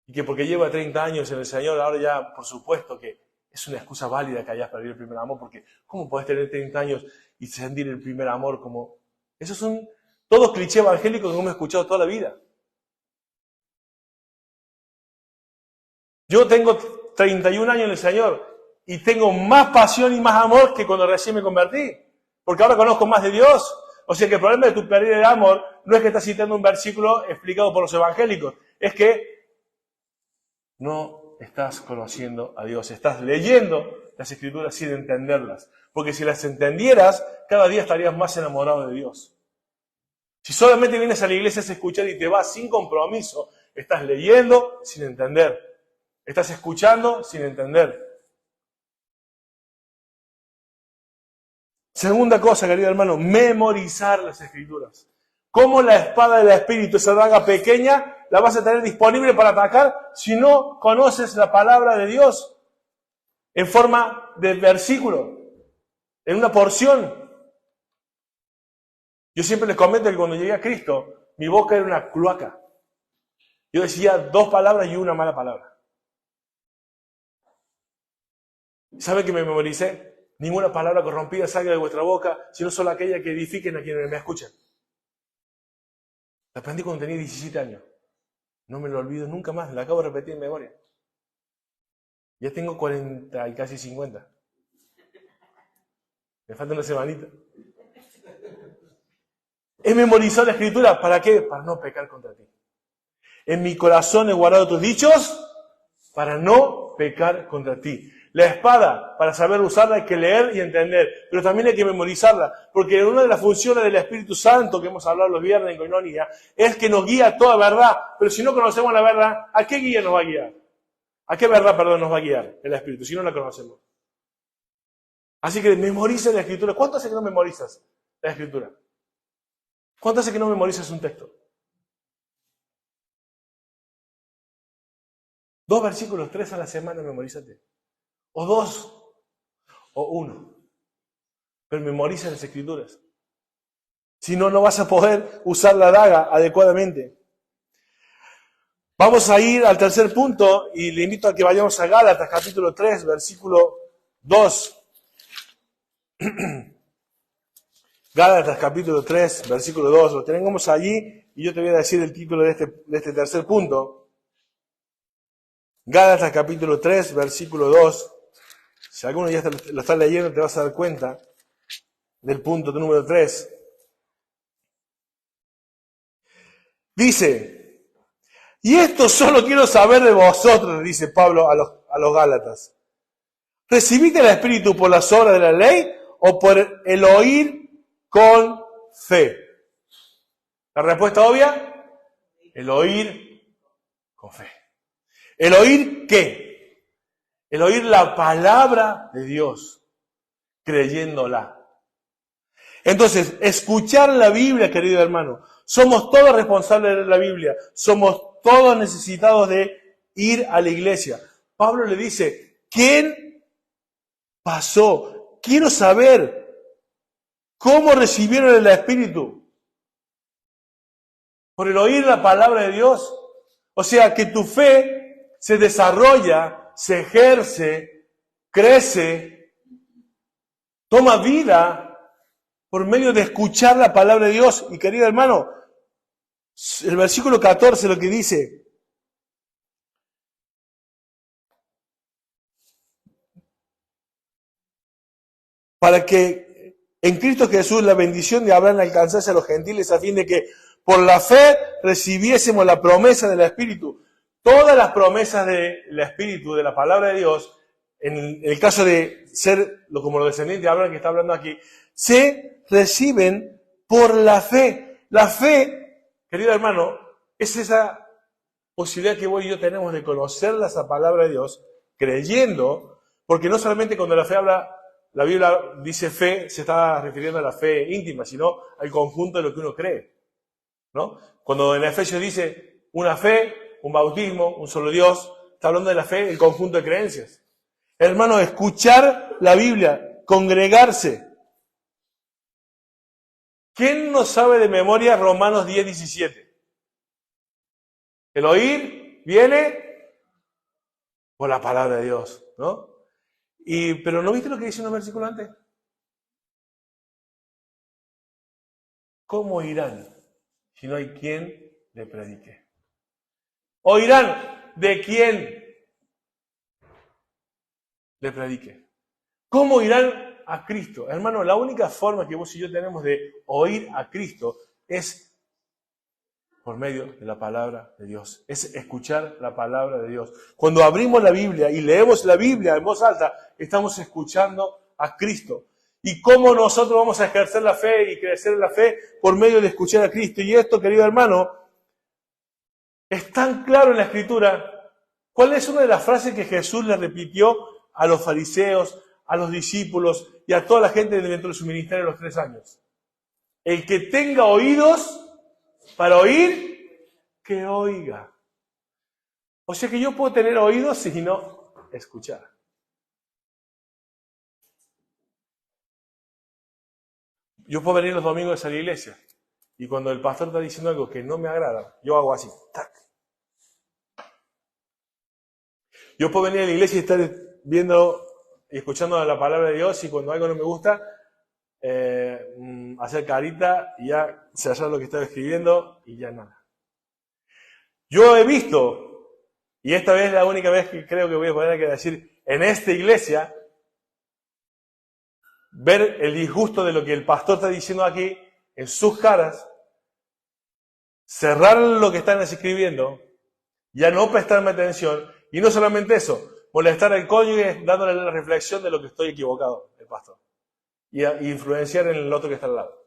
Y que porque lleva 30 años en el Señor, ahora ya, por supuesto que es una excusa válida que hayas perdido el primer amor, porque ¿cómo podés tener 30 años y sentir el primer amor como... Esos son todos clichés evangélicos que hemos escuchado toda la vida. Yo tengo 31 años en el Señor y tengo más pasión y más amor que cuando recién me convertí, porque ahora conozco más de Dios. O sea que el problema de tu pérdida de amor no es que estás citando un versículo explicado por los evangélicos, es que no estás conociendo a Dios, estás leyendo las Escrituras sin entenderlas. Porque si las entendieras, cada día estarías más enamorado de Dios. Si solamente vienes a la iglesia a escuchar y te vas sin compromiso, estás leyendo sin entender. Estás escuchando sin entender. Segunda cosa, querido hermano, memorizar las Escrituras. ¿Cómo la espada del Espíritu, esa daga pequeña, la vas a tener disponible para atacar si no conoces la palabra de Dios en forma de versículo, en una porción? Yo siempre les comento que cuando llegué a Cristo, mi boca era una cloaca. Yo decía 2 palabras y una mala palabra. ¿Saben que me memoricé? Ninguna palabra corrompida salga de vuestra boca, sino solo aquella que edifiquen a quienes me escuchan. La aprendí cuando tenía 17 años. No me lo olvido nunca más, la acabo de repetir en memoria. Ya tengo 40 y casi 50. Me falta una semanita. He memorizado la Escritura, ¿para qué? Para no pecar contra ti. En mi corazón he guardado tus dichos para no pecar contra ti. La espada, para saber usarla hay que leer y entender, pero también hay que memorizarla, porque una de las funciones del Espíritu Santo que hemos hablado los viernes en Koinonia es que nos guía a toda verdad, pero si no conocemos la verdad, ¿a qué guía nos va a guiar? ¿A qué verdad, nos va a guiar el Espíritu, si no la conocemos? Así que memoriza la Escritura. ¿Cuánto hace que no memorizas la Escritura? ¿Cuánto hace que no memorizas un texto? 2 versículos, 3 a la semana, memorízate. O 2, o 1. Pero memoriza las Escrituras. Si no, no vas a poder usar la daga adecuadamente. Vamos a ir al tercer punto y le invito a que vayamos a Gálatas, capítulo 3, versículo 2. Gálatas, capítulo 3, versículo 2. Lo tenemos allí y yo te voy a decir el título de este tercer punto. Gálatas, capítulo 3, versículo 2. Si alguno ya lo está leyendo, te vas a dar cuenta del punto número 3. Dice, y esto solo quiero saber de vosotros, dice Pablo a los Gálatas. ¿Recibiste el Espíritu por las obras de la ley o por el oír con fe? La respuesta obvia, el oír con fe. ¿El oír qué? El oír la palabra de Dios, creyéndola. Entonces, escuchar la Biblia, querido hermano, somos todos responsables de la Biblia, somos todos necesitados de ir a la iglesia. Pablo le dice, ¿quién pasó? Quiero saber cómo recibieron el Espíritu. Por el oír la palabra de Dios. O sea, que tu fe se desarrolla, se ejerce, crece, toma vida por medio de escuchar la palabra de Dios. Y querido hermano, el versículo 14 lo que dice, para que en Cristo Jesús la bendición de Abraham alcanzase a los gentiles a fin de que por la fe recibiésemos la promesa del Espíritu. Todas las promesas del Espíritu, de la palabra de Dios, en el caso de ser como los descendientes de Abraham que está hablando aquí, se reciben por la fe. La fe, querido hermano, es esa posibilidad que vos y yo tenemos de conocer esa palabra de Dios, creyendo, porque no solamente cuando la fe habla, la Biblia dice fe, se está refiriendo a la fe íntima, sino al conjunto de lo que uno cree, ¿no? Cuando en Efesios dice una fe, un bautismo, un solo Dios, está hablando de la fe, el conjunto de creencias. Hermano, escuchar la Biblia, congregarse, ¿Quién no sabe de memoria Romanos 10:17? El oír viene por la palabra de Dios, ¿no? Pero ¿no viste lo que dice en un versículo antes? ¿Cómo irán si no hay quien le predique? ¿Oirán de quién le predique? ¿Cómo irán a Cristo? Hermano, la única forma que vos y yo tenemos de oír a Cristo es por medio de la palabra de Dios. Es escuchar la palabra de Dios. Cuando abrimos la Biblia y leemos la Biblia en voz alta, estamos escuchando a Cristo. ¿Y cómo nosotros vamos a ejercer la fe y crecer en la fe? Por medio de escuchar a Cristo. Y esto, querido hermano, es tan claro en la Escritura. ¿Cuál es una de las frases que Jesús le repitió a los fariseos, a los discípulos y a toda la gente dentro de su ministerio de los 3 años? El que tenga oídos para oír, que oiga. O sea que yo puedo tener oídos y no escuchar. Yo puedo venir los domingos a la iglesia y cuando el pastor está diciendo algo que no me agrada, yo hago así, tac. Yo puedo venir a la iglesia y estar viendo y escuchando la palabra de Dios y cuando algo no me gusta, hacer carita y ya sellar lo que estaba escribiendo y ya nada. Yo he visto, y esta vez es la única vez que creo que voy a poder decir, en esta iglesia, ver el disgusto de lo que el pastor está diciendo aquí en sus caras, cerrar lo que están escribiendo, ya no prestarme atención, y no solamente eso, molestar al cónyuge dándole la reflexión de lo que estoy equivocado, el pastor, y influenciar en el otro que está al lado.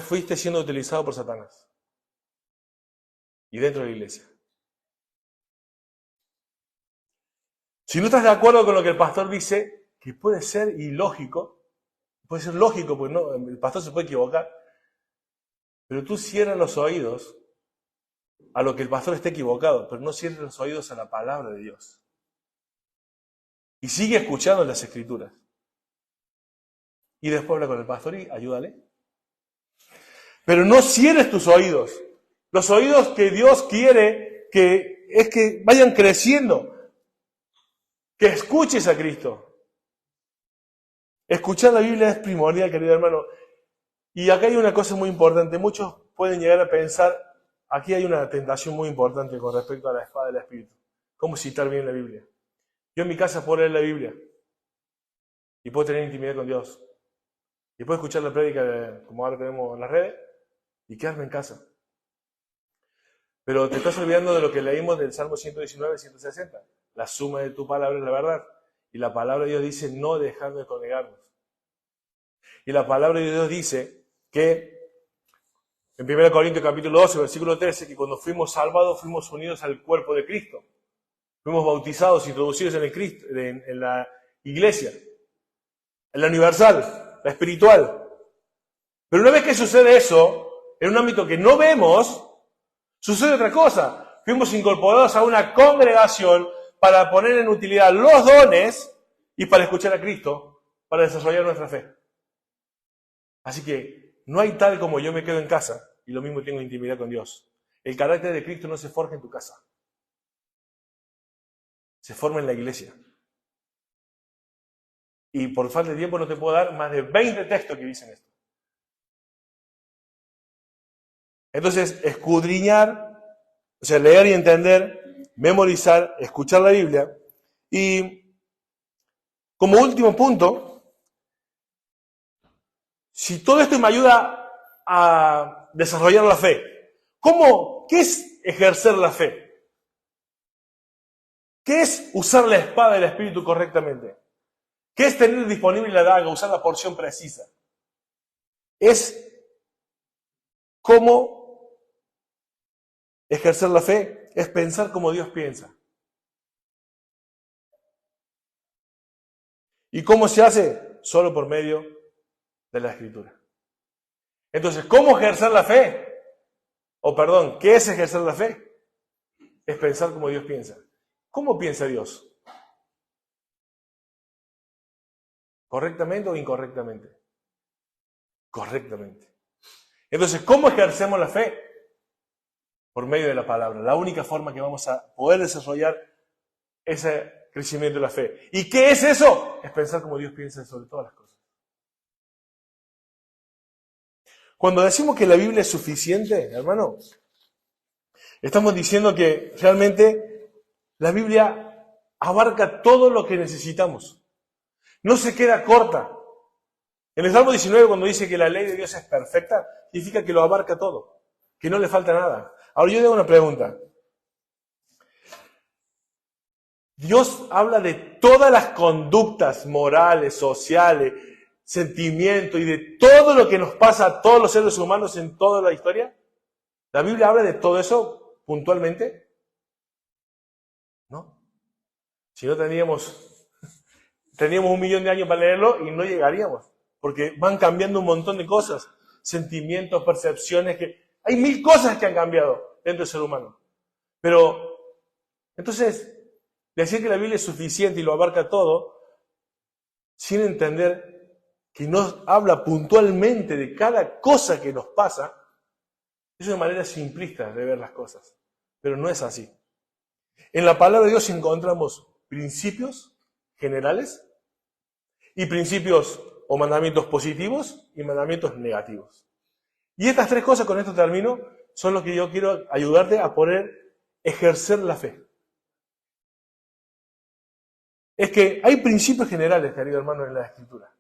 Fuiste siendo utilizado por Satanás. Y dentro de la iglesia. Si no estás de acuerdo con lo que el pastor dice, que puede ser ilógico, puede ser lógico, porque no, el pastor se puede equivocar, pero tú cierras los oídos a lo que el pastor esté equivocado, pero no cierres los oídos a la palabra de Dios. Y sigue escuchando las Escrituras. Y después habla con el pastor y ayúdale. Pero no cierres tus oídos. Los oídos que Dios quiere es que vayan creciendo. Que escuches a Cristo. Escuchar la Biblia es primordial, querido hermano. Y acá hay una cosa muy importante. Muchos pueden llegar a pensar, aquí hay una tentación muy importante con respecto a la espada del Espíritu. ¿Cómo citar bien la Biblia? Yo en mi casa puedo leer la Biblia. Y puedo tener intimidad con Dios. Y puedo escuchar la prédica, como ahora tenemos en las redes, y quedarme en casa. Pero te estás olvidando de lo que leímos del Salmo 119, 160. La suma de tu palabra es la verdad. Y la palabra de Dios dice no dejar de congregarnos. Y la palabra de Dios dice que en 1 Corintios capítulo 12, versículo 13, que cuando fuimos salvados fuimos unidos al cuerpo de Cristo. Fuimos bautizados, introducidos en la iglesia, en la universal, la espiritual. Pero una vez que sucede eso, en un ámbito que no vemos, sucede otra cosa. Fuimos incorporados a una congregación para poner en utilidad los dones y para escuchar a Cristo, para desarrollar nuestra fe. Así que no hay tal como yo me quedo en casa y lo mismo tengo intimidad con Dios. El carácter de Cristo no se forja en tu casa. Se forma en la iglesia. Y por falta de tiempo no te puedo dar más de 20 textos que dicen esto. Entonces, escudriñar, o sea, leer y entender, memorizar, escuchar la Biblia. Y como último punto, si todo esto me ayuda a desarrollar la fe, ¿qué es ejercer la fe? ¿Qué es usar la espada del Espíritu correctamente? ¿Qué es tener disponible la daga, usar la porción precisa? Es cómo ejercer la fe, es pensar como Dios piensa. ¿Y cómo se hace? Solo por medio de la Escritura. Entonces, ¿cómo ejercer la fe? ¿Qué es ejercer la fe? Es pensar como Dios piensa. ¿Cómo piensa Dios? ¿Correctamente o incorrectamente? Correctamente. Entonces, ¿cómo ejercemos la fe? Por medio de la palabra. La única forma que vamos a poder desarrollar ese crecimiento de la fe. ¿Y qué es eso? Es pensar como Dios piensa sobre todas las cosas. Cuando decimos que la Biblia es suficiente, hermano, estamos diciendo que realmente la Biblia abarca todo lo que necesitamos. No se queda corta. En el Salmo 19, cuando dice que la ley de Dios es perfecta, significa que lo abarca todo, que no le falta nada. Ahora yo le hago una pregunta. Dios habla de todas las conductas morales, sociales, sentimientos y de todo lo que nos pasa a todos los seres humanos en toda la historia. ¿La Biblia habla de todo eso puntualmente? ¿No? Si no teníamos 1.000.000 de años para leerlo y no llegaríamos. Porque van cambiando un montón de cosas. Sentimientos, percepciones, hay 1.000 cosas que han cambiado dentro del ser humano. Pero, entonces, decir que la Biblia es suficiente y lo abarca todo, sin entender que nos habla puntualmente de cada cosa que nos pasa, es una manera simplista de ver las cosas. Pero no es así. En la palabra de Dios encontramos principios generales y principios o mandamientos positivos y mandamientos negativos. Y estas tres cosas, con esto termino, son lo que yo quiero ayudarte a poder ejercer la fe. Es que hay principios generales, querido hermano, en la Escritura,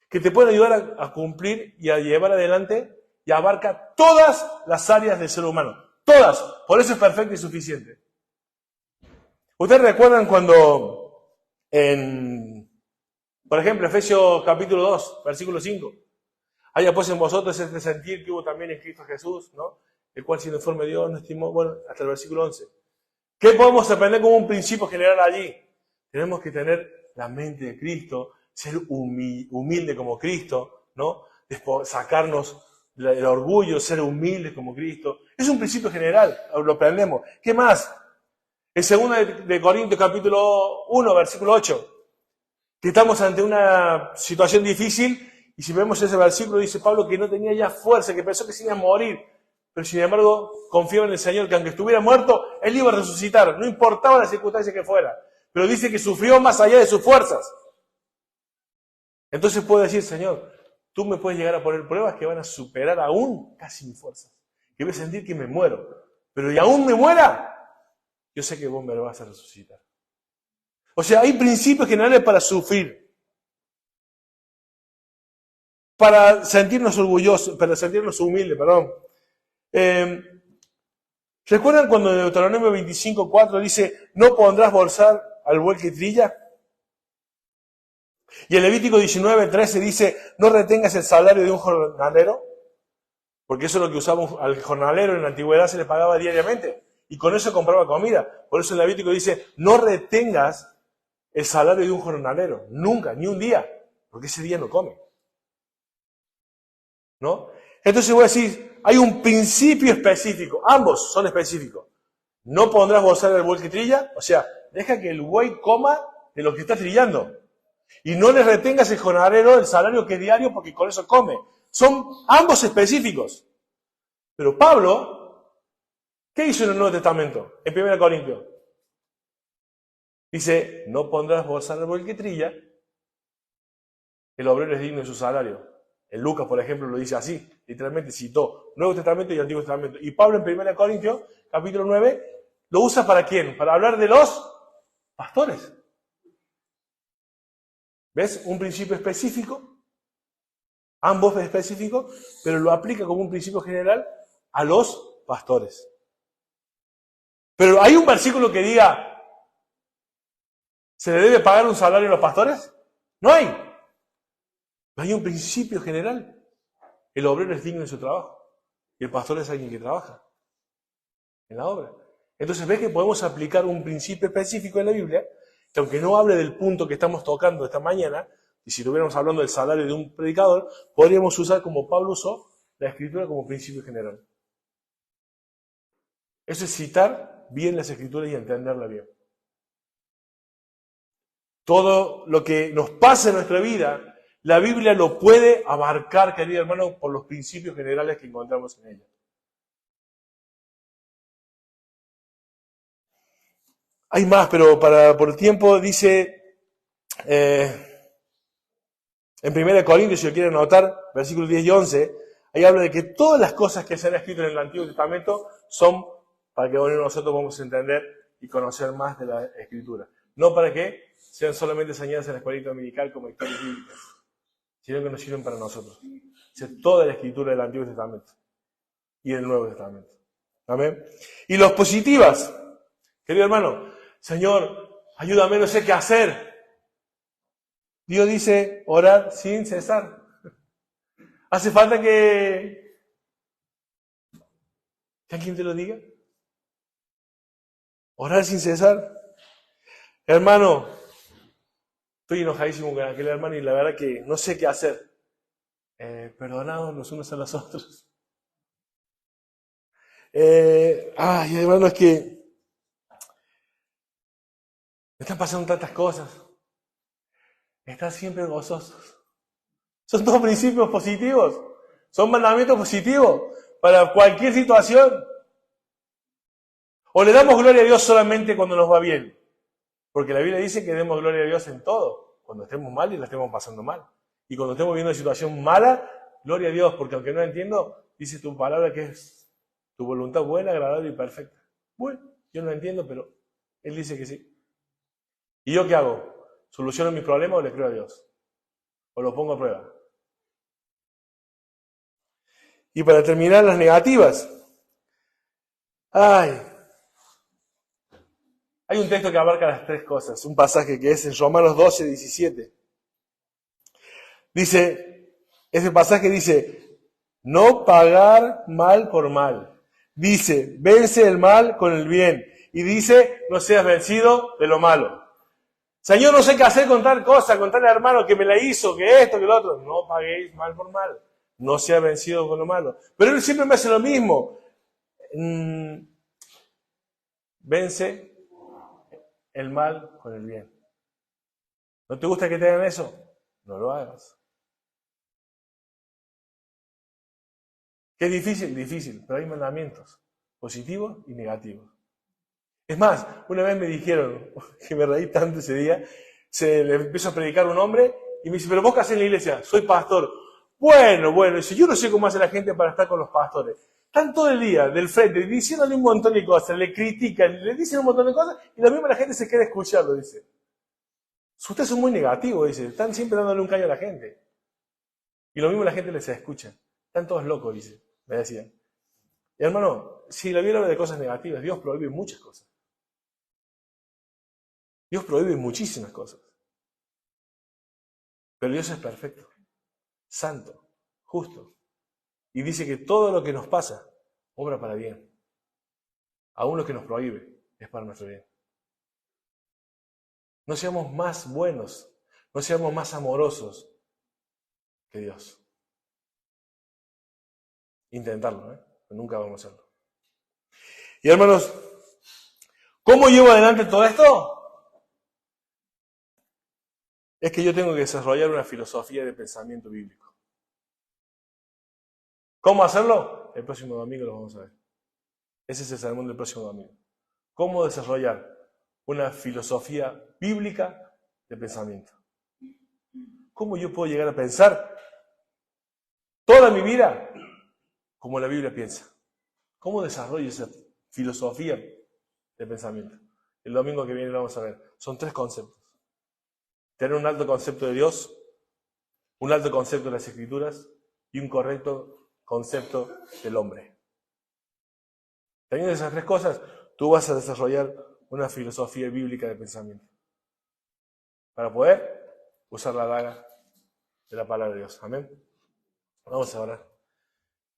que te pueden ayudar a cumplir y a llevar adelante y abarca todas las áreas del ser humano. Todas. Por eso es perfecto y suficiente. ¿Ustedes recuerdan cuando por ejemplo, Efesios capítulo 2, versículo 5? Haya pues en vosotros este sentir que hubo también en Cristo Jesús, ¿no? El cual siendo forma de Dios no estimó, bueno, hasta el versículo 11. ¿Qué podemos aprender como un principio general allí? Tenemos que tener la mente de Cristo, ser humilde como Cristo, ¿no? Sacarnos el orgullo, ser humilde como Cristo. Es un principio general, lo aprendemos. ¿Qué más? En 2 de Corintios capítulo 1, versículo 8, que estamos ante una situación difícil, y si vemos ese versículo, dice Pablo que no tenía ya fuerza, que pensó que se iba a morir, pero sin embargo confiaba en el Señor, que aunque estuviera muerto, Él iba a resucitar, no importaba la circunstancia que fuera, pero dice que sufrió más allá de sus fuerzas. Entonces puede decir, Señor, tú me puedes llegar a poner pruebas que van a superar aún casi mis fuerzas, que voy a sentir que me muero, pero y aún me muera, yo sé que vos me lo vas a resucitar. O sea, hay principios generales para sufrir, para sentirnos orgullosos, para sentirnos humildes, perdón. ¿Recuerdan cuando en Deuteronomio 25:4 dice, no pondrás bolsar al buey que trilla? Y en Levítico 19:13 dice, no retengas el salario de un jornalero, porque eso es lo que usaba al jornalero en la antigüedad, se le pagaba diariamente, y con eso compraba comida. Por eso en Levítico dice, no retengas el salario de un jornalero, nunca, ni un día, porque ese día no come. ¿No? Entonces voy a decir, hay un principio específico, ambos son específicos. No pondrás bolsar al buey que trilla, o sea, deja que el buey coma de lo que está trillando. Y no le retengas el jornalero el salario que es diario porque con eso come. Son ambos específicos. Pero Pablo, ¿qué hizo en el Nuevo Testamento? En 1 Corintios. Dice, no pondrás bolsar al buey que trilla, el obrero es digno de su salario. En Lucas, por ejemplo, lo dice así, literalmente citó Nuevo Testamento y Antiguo Testamento. Y Pablo en 1 Corintios, capítulo 9, lo usa ¿para quién? Para hablar de los pastores. ¿Ves? Un principio específico, ambos específicos, pero lo aplica como un principio general a los pastores. Pero ¿hay un versículo que diga, ¿se le debe pagar un salario a los pastores? No hay. Hay un principio general. El obrero es digno de su trabajo. Y el pastor es alguien que trabaja en la obra. Entonces ves que podemos aplicar un principio específico en la Biblia, que aunque no hable del punto que estamos tocando esta mañana, y si estuviéramos hablando del salario de un predicador, podríamos usar como Pablo usó la Escritura como principio general. Eso es citar bien las Escrituras y entenderla bien. Todo lo que nos pasa en nuestra vida, la Biblia lo puede abarcar, querido hermano, por los principios generales que encontramos en ella. Hay más, pero por el tiempo dice en 1 Corintios, si lo quieren anotar, versículos 10 y 11, ahí habla de que todas las cosas que se han escrito en el Antiguo Testamento son para que nosotros podamos entender y conocer más de la Escritura. No para que sean solamente enseñadas en la escuelita dominical como historias bíblicas, sino que nos sirven para nosotros. O sea, toda la Escritura del Antiguo Testamento y del Nuevo Testamento. ¿Amén? Y los positivas, querido hermano, Señor, ayúdame, no sé qué hacer. Dios dice, orar sin cesar. ¿Hace falta que alguien te lo diga? Orar sin cesar. Hermano, estoy enojadísimo con aquel hermano y la verdad que no sé qué hacer. Perdonados los unos a los otros. Hermano, es que me están pasando tantas cosas. Están siempre gozosos. Son todos principios positivos. Son mandamientos positivos para cualquier situación. O le damos gloria a Dios solamente cuando nos va bien. Porque la Biblia dice que demos gloria a Dios en todo. Cuando estemos mal y la estemos pasando mal. Y cuando estemos viendo una situación mala, gloria a Dios. Porque aunque no entiendo, dice tu palabra que es tu voluntad buena, agradable y perfecta. Bueno, yo no entiendo, pero Él dice que sí. ¿Y yo qué hago? ¿Soluciono mis problemas o le creo a Dios? ¿O lo pongo a prueba? Y para terminar, las negativas. Hay un texto que abarca las tres cosas. Un pasaje que es en Romanos 12, 17. Ese pasaje dice, no pagar mal por mal. Dice, vence el mal con el bien. Y dice, no seas vencido de lo malo. Señor, no sé qué hacer con tal cosa, con tal hermano que me la hizo, que esto, que lo otro. No paguéis mal por mal. No sea vencido con lo malo. Pero Él siempre me hace lo mismo. Vence el mal con el bien. ¿No te gusta que te hagan eso? No lo hagas. ¿Qué es difícil? Difícil, pero hay mandamientos positivos y negativos. Es más, una vez me dijeron, que me reí tanto ese día, le empiezo a predicar a un hombre y me dice, pero vos qué hacés en la iglesia, soy pastor. Bueno, dice, yo no sé cómo hace la gente para estar con los pastores. Están todo el día del frente diciéndole un montón de cosas, le critican, le dicen un montón de cosas y lo mismo la gente se queda escuchando, dice. Ustedes son muy negativos, dice, están siempre dándole un caño a la gente. Y lo mismo la gente les escucha. Están todos locos, dice, me decían. Y hermano, si la Biblia habla de cosas negativas, Dios prohíbe muchas cosas. Dios prohíbe muchísimas cosas. Pero Dios es perfecto, santo, justo. Y dice que todo lo que nos pasa, obra para bien. Aún lo que nos prohíbe, es para nuestro bien. No seamos más buenos, no seamos más amorosos que Dios. Intentarlo, pero nunca vamos a hacerlo. Y hermanos, ¿cómo llevo adelante todo esto? Es que yo tengo que desarrollar una filosofía de pensamiento bíblico. ¿Cómo hacerlo? El próximo domingo lo vamos a ver. Ese es el sermón del próximo domingo. ¿Cómo desarrollar una filosofía bíblica de pensamiento? ¿Cómo yo puedo llegar a pensar toda mi vida como la Biblia piensa? ¿Cómo desarrollo esa filosofía de pensamiento? El domingo que viene lo vamos a ver. Son 3 conceptos. Tener un alto concepto de Dios, un alto concepto de las Escrituras y un correcto concepto del hombre. Teniendo esas 3 cosas, tú vas a desarrollar una filosofía bíblica de pensamiento para poder usar la daga de la palabra de Dios. Amén. Vamos a orar.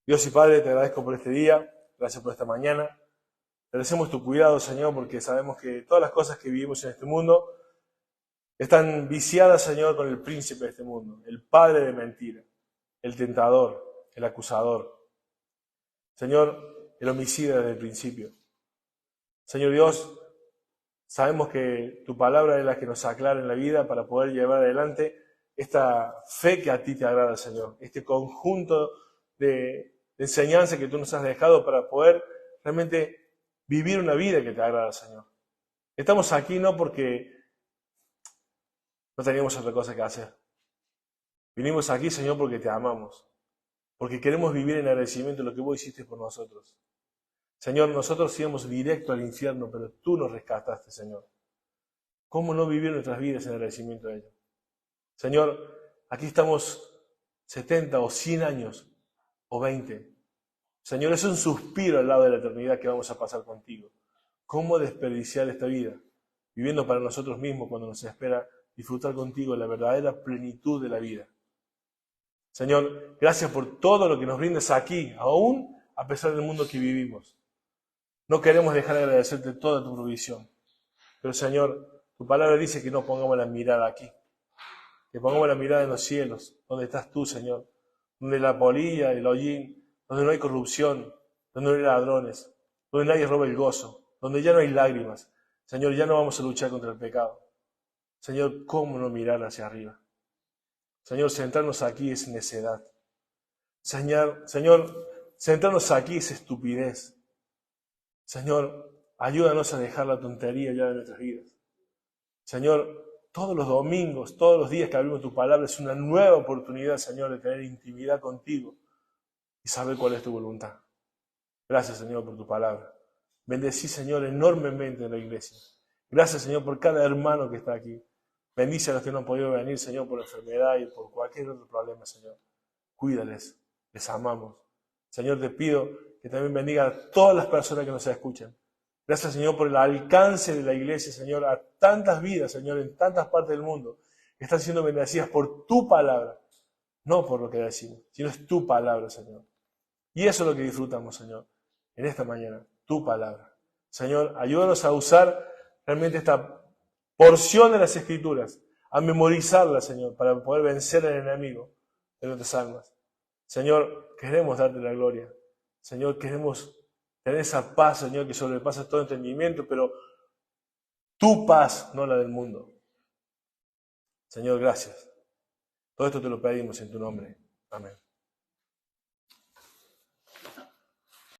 Dios y Padre, te agradezco por este día, gracias por esta mañana. Te agradecemos tu cuidado, Señor, porque sabemos que todas las cosas que vivimos en este mundo están viciadas, Señor, con el príncipe de este mundo, el padre de mentira, el tentador, el acusador. Señor, el homicida desde el principio. Señor Dios, Sabemos que tu palabra es la que nos aclara en la vida para poder llevar adelante esta fe que a ti te agrada, Señor. Este conjunto de enseñanzas que tú nos has dejado para poder realmente vivir una vida que te agrada, Señor. Estamos aquí no porque no teníamos otra cosa que hacer. Vinimos aquí, Señor, porque te amamos. Porque queremos vivir en agradecimiento de lo que vos hiciste por nosotros. Señor, nosotros íbamos directo al infierno, pero tú nos rescataste, Señor. ¿Cómo no vivir nuestras vidas en agradecimiento a ello? Señor, aquí estamos 70 o 100 años o 20. Señor, es un suspiro al lado de la eternidad que vamos a pasar contigo. ¿Cómo desperdiciar esta vida? Viviendo para nosotros mismos cuando nos espera disfrutar contigo la verdadera plenitud de la vida. Señor, gracias por todo lo que nos brindas aquí, aún a pesar del mundo que vivimos. No queremos dejar de agradecerte toda tu provisión. Pero Señor, tu palabra dice que no pongamos la mirada aquí. Que pongamos la mirada en los cielos, donde estás tú, Señor. Donde la polilla, el hollín, donde no hay corrupción, donde no hay ladrones, donde nadie roba el gozo, donde ya no hay lágrimas. Señor, ya no vamos a luchar contra el pecado. Señor, ¿cómo no mirar hacia arriba? Señor, sentarnos aquí es necedad. Señor, sentarnos aquí es estupidez. Señor, ayúdanos a dejar la tontería ya de nuestras vidas. Señor, todos los domingos, todos los días que abrimos tu palabra es una nueva oportunidad, Señor, de tener intimidad contigo y saber cuál es tu voluntad. Gracias, Señor, por tu palabra. Bendecí, Señor, enormemente en la iglesia. Gracias, Señor, por cada hermano que está aquí. Bendice a los que no han podido venir, Señor, por enfermedad y por cualquier otro problema, Señor. Cuídales, les amamos. Señor, te pido que también bendiga a todas las personas que nos escuchan. Gracias, Señor, por el alcance de la iglesia, Señor, a tantas vidas, Señor, en tantas partes del mundo, que están siendo bendecidas por tu palabra. No por lo que decimos, sino es tu palabra, Señor. Y eso es lo que disfrutamos, Señor, en esta mañana, tu palabra. Señor, ayúdanos a usar realmente esta porción de las Escrituras, a memorizarla, Señor, para poder vencer al enemigo de nuestras almas. Señor, queremos darte la gloria. Señor, queremos tener esa paz, Señor, que sobrepasa todo entendimiento, pero tu paz, no la del mundo. Señor, gracias. Todo esto te lo pedimos en tu nombre. Amén.